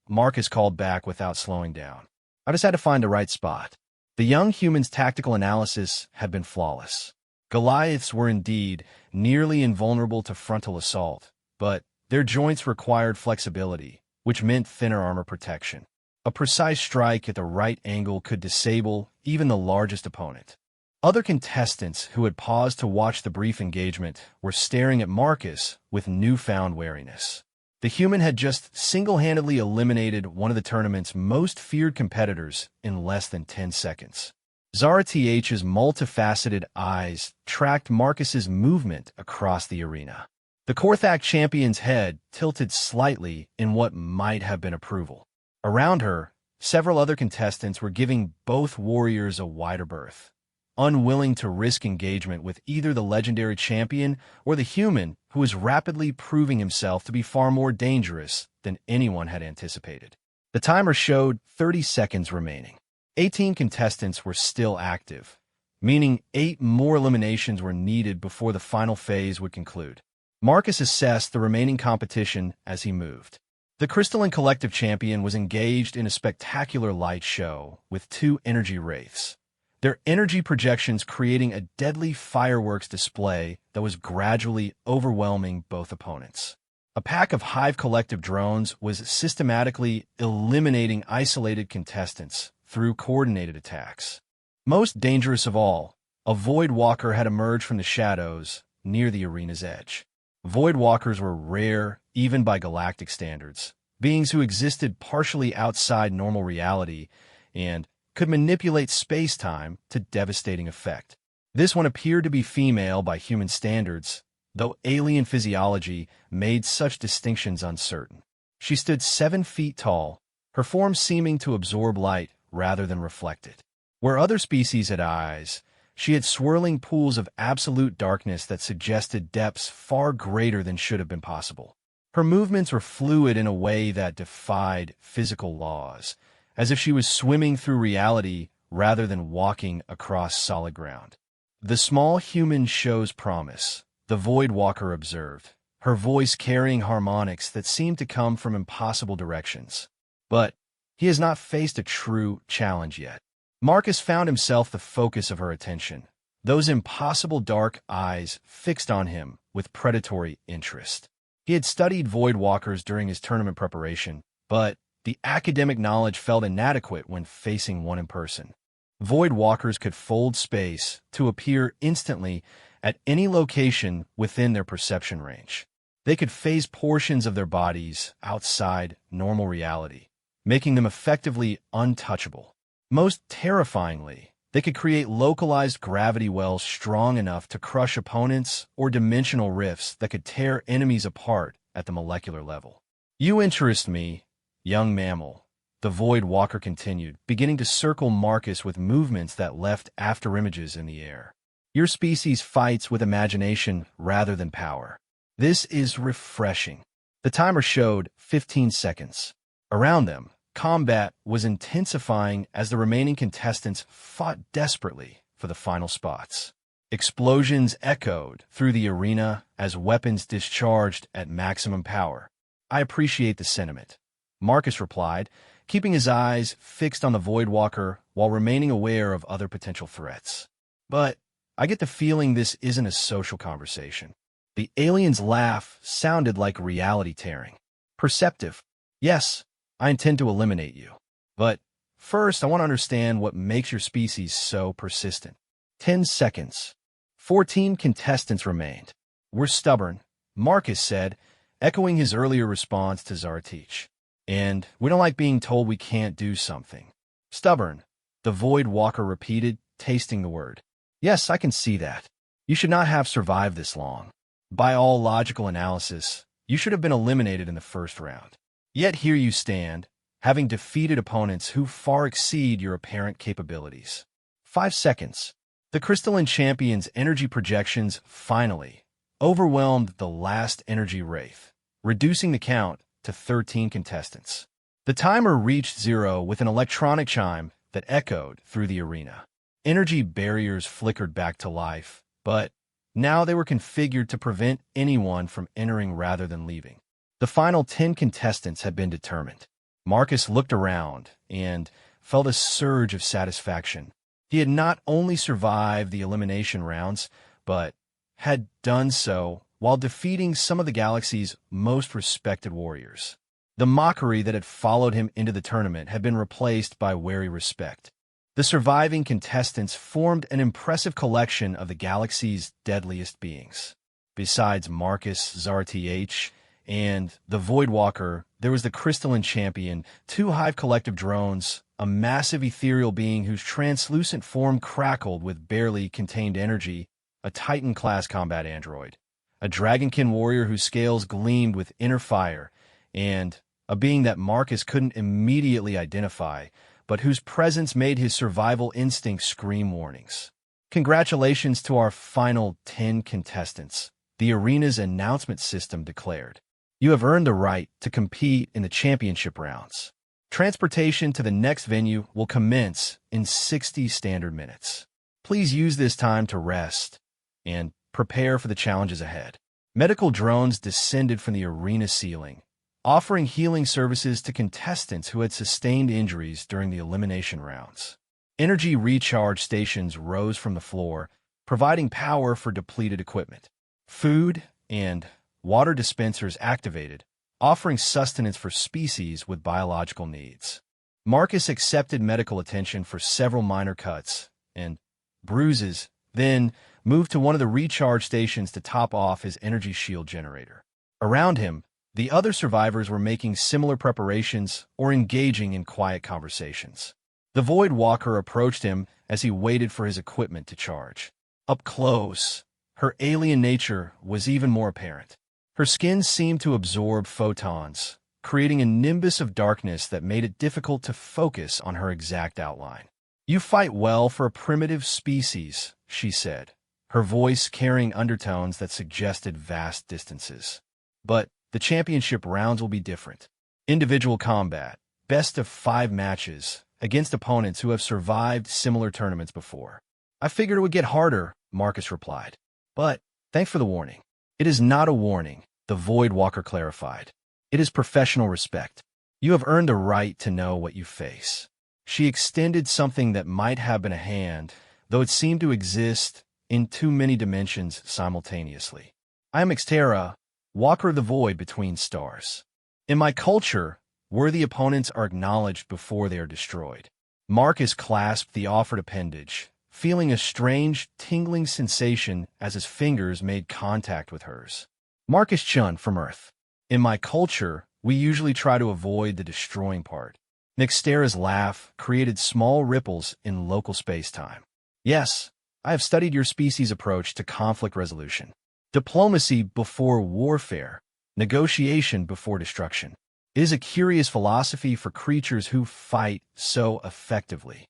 Marcus called back without slowing down. I just had to find the right spot. The young human's tactical analysis had been flawless. Goliaths were indeed nearly invulnerable to frontal assault, but their joints required flexibility, which meant thinner armor protection. A precise strike at the right angle could disable even the largest opponent. Other contestants who had paused to watch the brief engagement were staring at Marcus with newfound wariness. The human had just single-handedly eliminated one of the tournament's most feared competitors in less than 10 seconds. Zarath's multifaceted eyes tracked Marcus's movement across the arena. The Korthak champion's head tilted slightly in what might have been approval. Around her, several other contestants were giving both warriors a wider berth, unwilling to risk engagement with either the legendary champion or the human who was rapidly proving himself to be far more dangerous than anyone had anticipated. The timer showed 30 seconds remaining. 18 contestants were still active, meaning 8 more eliminations were needed before the final phase would conclude. Marcus assessed the remaining competition as he moved. The Crystalline Collective champion was engaged in a spectacular light show with 2 energy wraiths, their energy projections creating a deadly fireworks display that was gradually overwhelming both opponents. A pack of Hive Collective drones was systematically eliminating isolated contestants through coordinated attacks. Most dangerous of all, a Void Walker had emerged from the shadows near the arena's edge. Void Walkers were rare even by galactic standards, beings who existed partially outside normal reality and could manipulate space-time to devastating effect. This one appeared to be female by human standards, though alien physiology made such distinctions uncertain. She stood 7 feet tall, her form seeming to absorb light rather than reflect it. Where other species had eyes, she had swirling pools of absolute darkness that suggested depths far greater than should have been possible. Her movements were fluid in a way that defied physical laws, as if she was swimming through reality rather than walking across solid ground. The small human shows promise, the Void Walker observed, her voice carrying harmonics that seemed to come from impossible directions. But he has not faced a true challenge yet. Marcus found himself the focus of her attention, those impossible dark eyes fixed on him with predatory interest. He had studied Void Walkers during his tournament preparation, but the academic knowledge felt inadequate when facing one in person. Void Walkers could fold space to appear instantly at any location within their perception range. They could phase portions of their bodies outside normal reality, making them effectively untouchable. Most terrifyingly, they could create localized gravity wells strong enough to crush opponents or dimensional rifts that could tear enemies apart at the molecular level. You interest me, young mammal, the Void Walker continued, beginning to circle Marcus with movements that left afterimages in the air. Your species fights with imagination rather than power. This is refreshing. The timer showed 15 seconds. Around them, combat was intensifying as the remaining contestants fought desperately for the final spots. Explosions echoed through the arena as weapons discharged at maximum power. I appreciate the sentiment, Marcus replied, keeping his eyes fixed on the Void Walker while remaining aware of other potential threats. But I get the feeling this isn't a social conversation. The alien's laugh sounded like reality tearing. Perceptive. Yes, I intend to eliminate you. But first, I want to understand what makes your species so persistent. 10 seconds. 14 contestants remained. We're stubborn, Marcus said, echoing his earlier response to Zarath. And we don't like being told we can't do something. Stubborn, the Void Walker repeated, tasting the word. Yes, I can see that. You should not have survived this long. By all logical analysis, you should have been eliminated in the first round. Yet here you stand, having defeated opponents who far exceed your apparent capabilities. 5 seconds. The Crystalline Champion's energy projections finally overwhelmed the last energy wraith, reducing the count to 13 contestants. The timer reached 0 with an electronic chime that echoed through the arena. Energy barriers flickered back to life, but Now they were configured to prevent anyone from entering rather than leaving. The final 10 contestants had been determined. Marcus looked around and felt a surge of satisfaction. He had not only survived the elimination rounds, but had done so while defeating some of the galaxy's most respected warriors. The mockery that had followed him into the tournament had been replaced by wary respect. The surviving contestants formed an impressive collection of the galaxy's deadliest beings. Besides Marcus, Zar-TH, and the Voidwalker, there was the Crystalline Champion, 2 Hive Collective drones, a massive ethereal being whose translucent form crackled with barely contained energy, a Titan-class combat android, a Dragonkin warrior whose scales gleamed with inner fire, and a being that Marcus couldn't immediately identify, but whose presence made his survival instinct scream warnings. Congratulations to our final 10 contestants, the arena's announcement system declared. You have earned the right to compete in the championship rounds. Transportation to the next venue will commence in 60 standard minutes. Please use this time to rest and prepare for the challenges ahead. Medical drones descended from the arena ceiling, offering healing services to contestants who had sustained injuries during the elimination rounds. Energy recharge stations rose from the floor, providing power for depleted equipment. Food and water dispensers activated, offering sustenance for species with biological needs. Marcus accepted medical attention for several minor cuts and bruises, then moved to one of the recharge stations to top off his energy shield generator. Around him, the other survivors were making similar preparations or engaging in quiet conversations. The Void Walker approached him as he waited for his equipment to charge. Up close, her alien nature was even more apparent. Her skin seemed to absorb photons, creating a nimbus of darkness that made it difficult to focus on her exact outline. "You fight well for a primitive species," she said, her voice carrying undertones that suggested vast distances. "But the championship rounds will be different. Individual combat, best of 5 matches, against opponents who have survived similar tournaments before." "I figured it would get harder," Marcus replied. "But thanks for the warning." "It is not a warning," the Void Walker clarified. "It is professional respect. You have earned a right to know what you face." She extended something that might have been a hand, though it seemed to exist in too many dimensions simultaneously. "I am Xterra, Walker of the Void between stars. In my culture, worthy opponents are acknowledged before they are destroyed." Marcus clasped the offered appendage, feeling a strange, tingling sensation as his fingers made contact with hers. "Marcus Chun from Earth. In my culture, we usually try to avoid the destroying part." Nixtera's laugh created small ripples in local space-time. "Yes, I have studied your species' approach to conflict resolution. Diplomacy before warfare, negotiation before destruction. It is a curious philosophy for creatures who fight so effectively.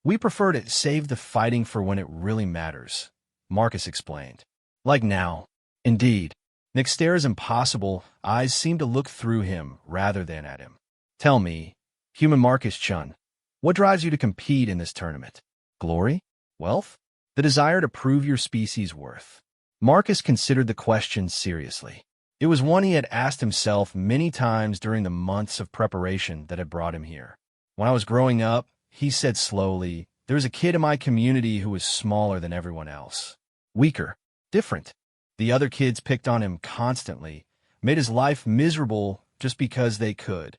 We prefer to save the fighting for when it really matters," Marcus explained. "Like now." Indeed, Nixtera's impossible eyes seemed to look through him rather than at him. "Tell me, human Marcus Chun, what drives you to compete in this tournament? Glory? Wealth? The desire to prove your species' worth?" Marcus considered the question seriously. It was one he had asked himself many times during the months of preparation that had brought him here. "When I was growing up," he said slowly, "there was a kid in my community who was smaller than everyone else. Weaker. Different. The other kids picked on him constantly, made his life miserable just because they could."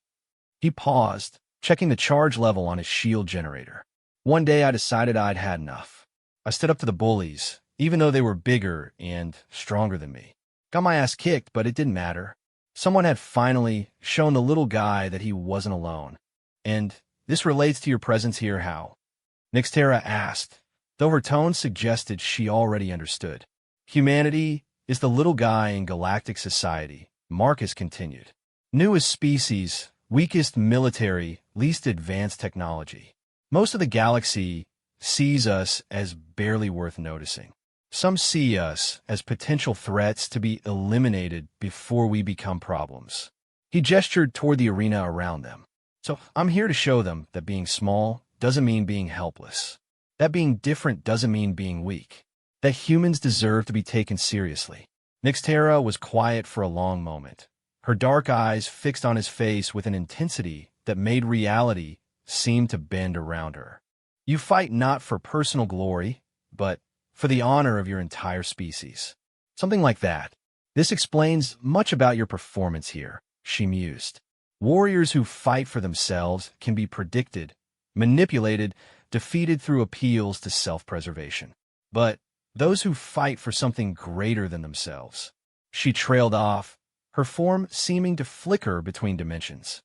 He paused, checking the charge level on his shield generator. "One day I decided I'd had enough. I stood up to the bullies, even though they were bigger and stronger than me. Got my ass kicked, but it didn't matter. Someone had finally shown the little guy that he wasn't alone. And this relates to your presence here, how?" Nixtera asked, though her tone suggested she already understood. "Humanity is the little guy in galactic society," Marcus continued. "Newest species, weakest military, least advanced technology. Most of the galaxy sees us as barely worth noticing. Some see us as potential threats to be eliminated before we become problems." He gestured toward the arena around them. "So I'm here to show them that being small doesn't mean being helpless. That being different doesn't mean being weak. that humans deserve to be taken seriously. Nixtera was quiet for a long moment, her dark eyes fixed on his face with an intensity that made reality seem to bend around her. You fight not for personal glory, but for the honor of your entire species. Something like that. This explains much about your performance here, she mused. Warriors who fight for themselves can be predicted, manipulated, defeated through appeals to self-preservation. But those who fight for something greater than themselves. She trailed off, her form seeming to flicker between dimensions.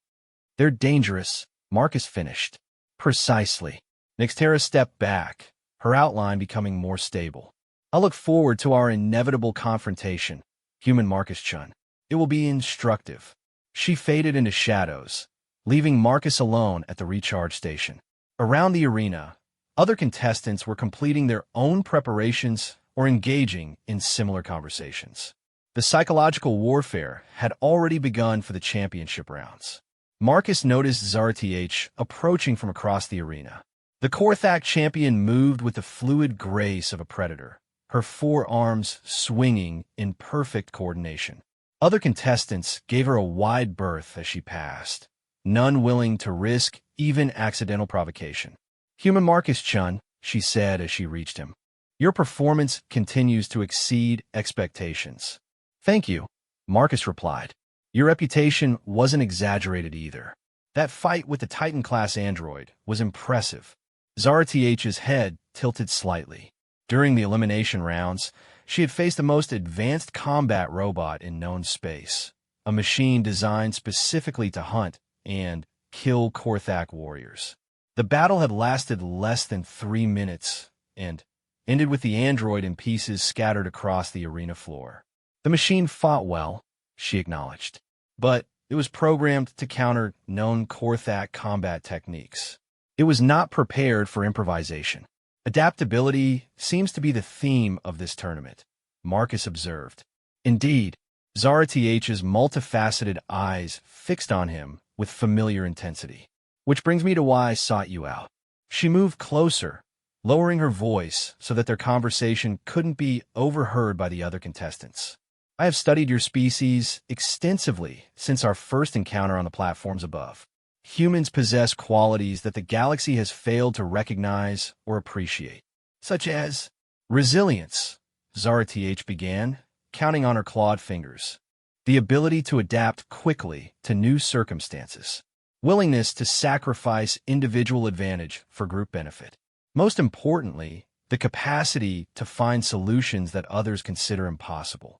They're dangerous, Marcus finished. Precisely. Nixtera stepped back, her outline becoming more stable. I look forward to our inevitable confrontation, human Marcus Chun. It will be instructive. She faded into shadows, leaving Marcus alone at the recharge station. Around the arena, other contestants were completing their own preparations or engaging in similar conversations. The psychological warfare had already begun for the championship rounds. Marcus noticed Zarth approaching from across the arena. The Korthak champion moved with the fluid grace of a predator, her forearms swinging in perfect coordination. Other contestants gave her a wide berth as she passed, none willing to risk even accidental provocation. Human Marcus Chun, she said as she reached him. Your performance continues to exceed expectations. Thank you, Marcus replied. Your reputation wasn't exaggerated either. That fight with the Titan-class android was impressive. Zarth's head tilted slightly. During the elimination rounds, she had faced the most advanced combat robot in known space, a machine designed specifically to hunt and kill Korthak warriors. The battle had lasted less than 3 minutes and ended with the android in pieces scattered across the arena floor. The machine fought well, she acknowledged, but it was programmed to counter known Korthak combat techniques. It was not prepared for improvisation. Adaptability seems to be the theme of this tournament, Marcus observed. Indeed, Zarth's multifaceted eyes fixed on him with familiar intensity. Which brings me to why I sought you out. She moved closer, lowering her voice so that their conversation couldn't be overheard by the other contestants. I have studied your species extensively since our first encounter on the platforms above. Humans possess qualities that the galaxy has failed to recognize or appreciate, such as resilience, Zarth began, counting on her clawed fingers, the ability to adapt quickly to new circumstances, willingness to sacrifice individual advantage for group benefit. Most importantly, the capacity to find solutions that others consider impossible.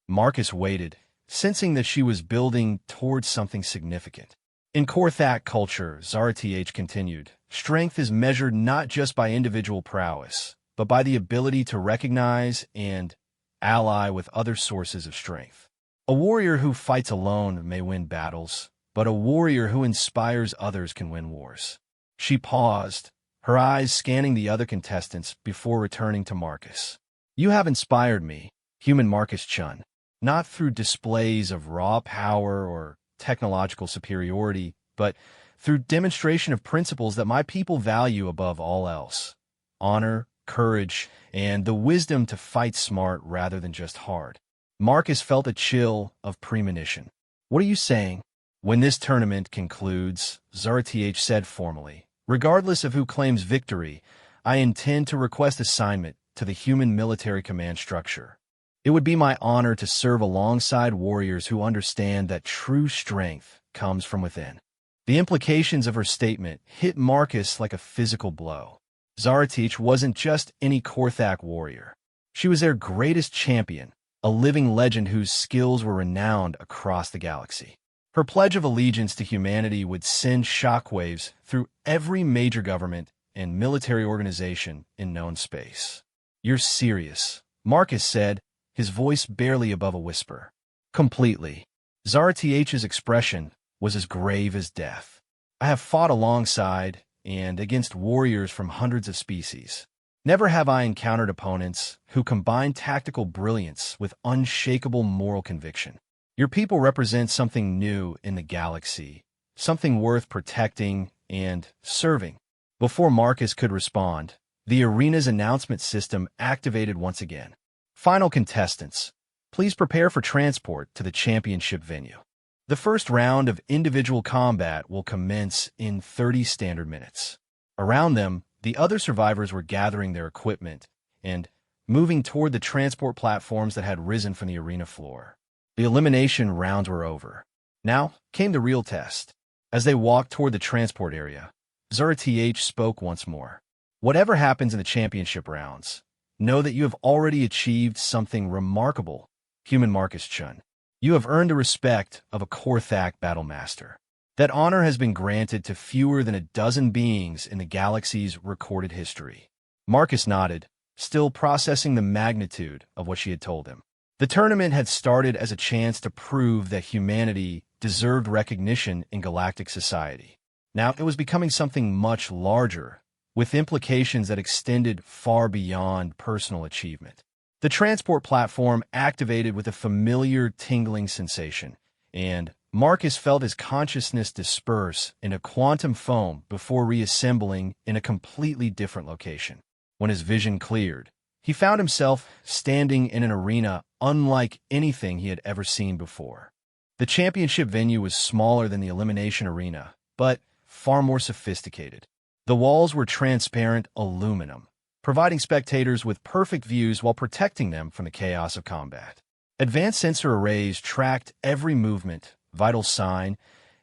Marcus waited, sensing that she was building towards something significant. In Korthak culture, Zarth continued, strength is measured not just by individual prowess, but by the ability to recognize and ally with other sources of strength. A warrior who fights alone may win battles, but a warrior who inspires others can win wars. She paused, her eyes scanning the other contestants before returning to Marcus. You have inspired me, human Marcus Chun, not through displays of raw power or technological superiority, but through demonstration of principles that my people value above all else. Honor, courage, and the wisdom to fight smart rather than just hard. Marcus felt a chill of premonition. What are you saying? When this tournament concludes, Zarth said formally, regardless of who claims victory, I intend to request assignment to the human military command structure. It would be my honor to serve alongside warriors who understand that true strength comes from within. The implications of her statement hit Marcus like a physical blow. Zarth wasn't just any Korthak warrior. She was their greatest champion, a living legend whose skills were renowned across the galaxy. Her pledge of allegiance to humanity would send shockwaves through every major government and military organization in known space. You're serious, Marcus said, his voice barely above a whisper. Completely. Zarth's expression was as grave as death. I have fought alongside and against warriors from hundreds of species. Never have I encountered opponents who combine tactical brilliance with unshakable moral conviction. Your people represent something new in the galaxy, something worth protecting and serving. Before Marcus could respond, The arena's announcement system activated once again. Final contestants, please prepare for transport to the championship venue. The first round of individual combat will commence in 30 standard minutes. Around them, the other survivors were gathering their equipment and moving toward the transport platforms that had risen from the arena floor. The elimination rounds were over. Now came the real test. As they walked toward the transport area, Zura TH spoke once more. Whatever happens in the championship rounds, know that you have already achieved something remarkable, human Marcus Chun. You have earned the respect of a Korthak battlemaster. That honor has been granted to fewer than a dozen beings in the galaxy's recorded history. Marcus nodded, still processing the magnitude of what she had told him. The tournament had started as a chance to prove that humanity deserved recognition in galactic society. Now it was becoming something much larger, with implications that extended far beyond personal achievement. The transport platform activated with a familiar tingling sensation, and Marcus felt his consciousness disperse in a quantum foam before reassembling in a completely different location. When his vision cleared, he found himself standing in an arena unlike anything he had ever seen before. The championship venue was smaller than the elimination arena, but far more sophisticated. The walls were transparent aluminum, providing spectators with perfect views while protecting them from the chaos of combat. Advanced sensor arrays tracked every movement, vital sign,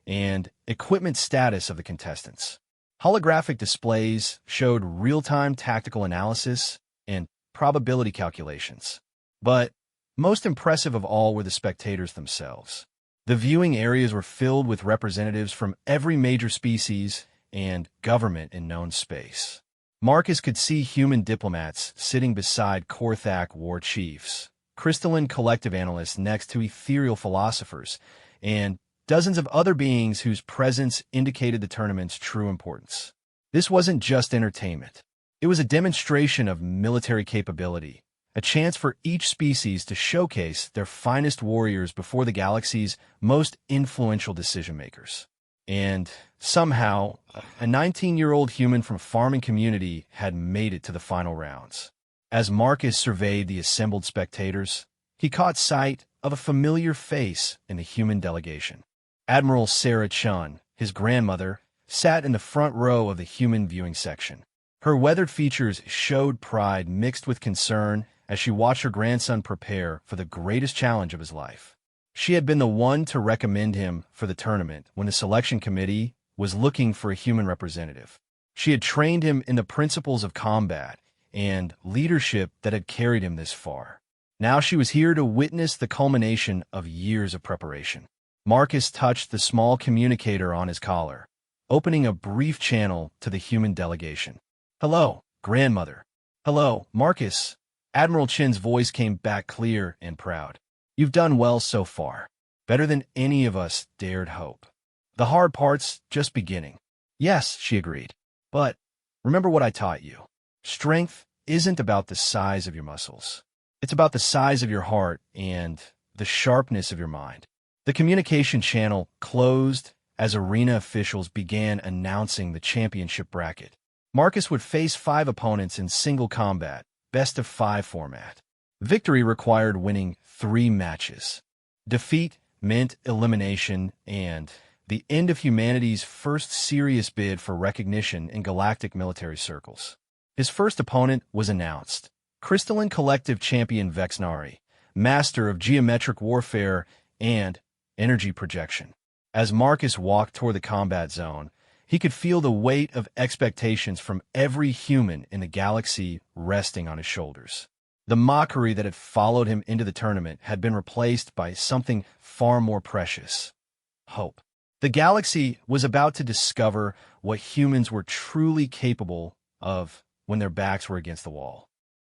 and equipment status of the contestants. Holographic displays showed real-time tactical analysis and probability calculations. But most impressive of all were the spectators themselves. The viewing areas were filled with representatives from every major species and government in known space. Marcus could see human diplomats sitting beside Korthak war chiefs, crystalline collective analysts next to ethereal philosophers, and dozens of other beings whose presence indicated the tournament's true importance. This wasn't just entertainment. It was a demonstration of military capability, a chance for each species to showcase their finest warriors before the galaxy's most influential decision-makers. And somehow, a 19-year-old human from a farming community had made it to the final rounds. As Marcus surveyed the assembled spectators, he caught sight of a familiar face in the human delegation. Admiral Sarah Chun, his grandmother, sat in the front row of the human viewing section. Her weathered features showed pride mixed with concern as she watched her grandson prepare for the greatest challenge of his life. She had been the one to recommend him for the tournament when the selection committee was looking for a human representative. She had trained him in the principles of combat and leadership that had carried him this far. Now she was here to witness the culmination of years of preparation. Marcus touched the small communicator on his collar, opening a brief channel to the human delegation. "Hello, grandmother." "Hello, Marcus." Admiral Chin's voice came back clear and proud. "You've done well so far. Better than any of us dared hope. The hard part's just beginning." "Yes," she agreed. "But remember what I taught you. Strength isn't about the size of your muscles. It's about the size of your heart and the sharpness of your mind." The communication channel closed as arena officials began announcing the championship bracket. Marcus would face 5 opponents in single combat, best-of-5 format. Victory required winning 3 matches. Defeat meant elimination and the end of humanity's first serious bid for recognition in galactic military circles. His first opponent was announced: Crystalline Collective Champion Vexnari, master of geometric warfare and energy projection. As Marcus walked toward the combat zone, he could feel the weight of expectations from every human in the galaxy resting on his shoulders. The mockery that had followed him into the tournament had been replaced by something far more precious: hope. The galaxy was about to discover what humans were truly capable of when their backs were against the wall.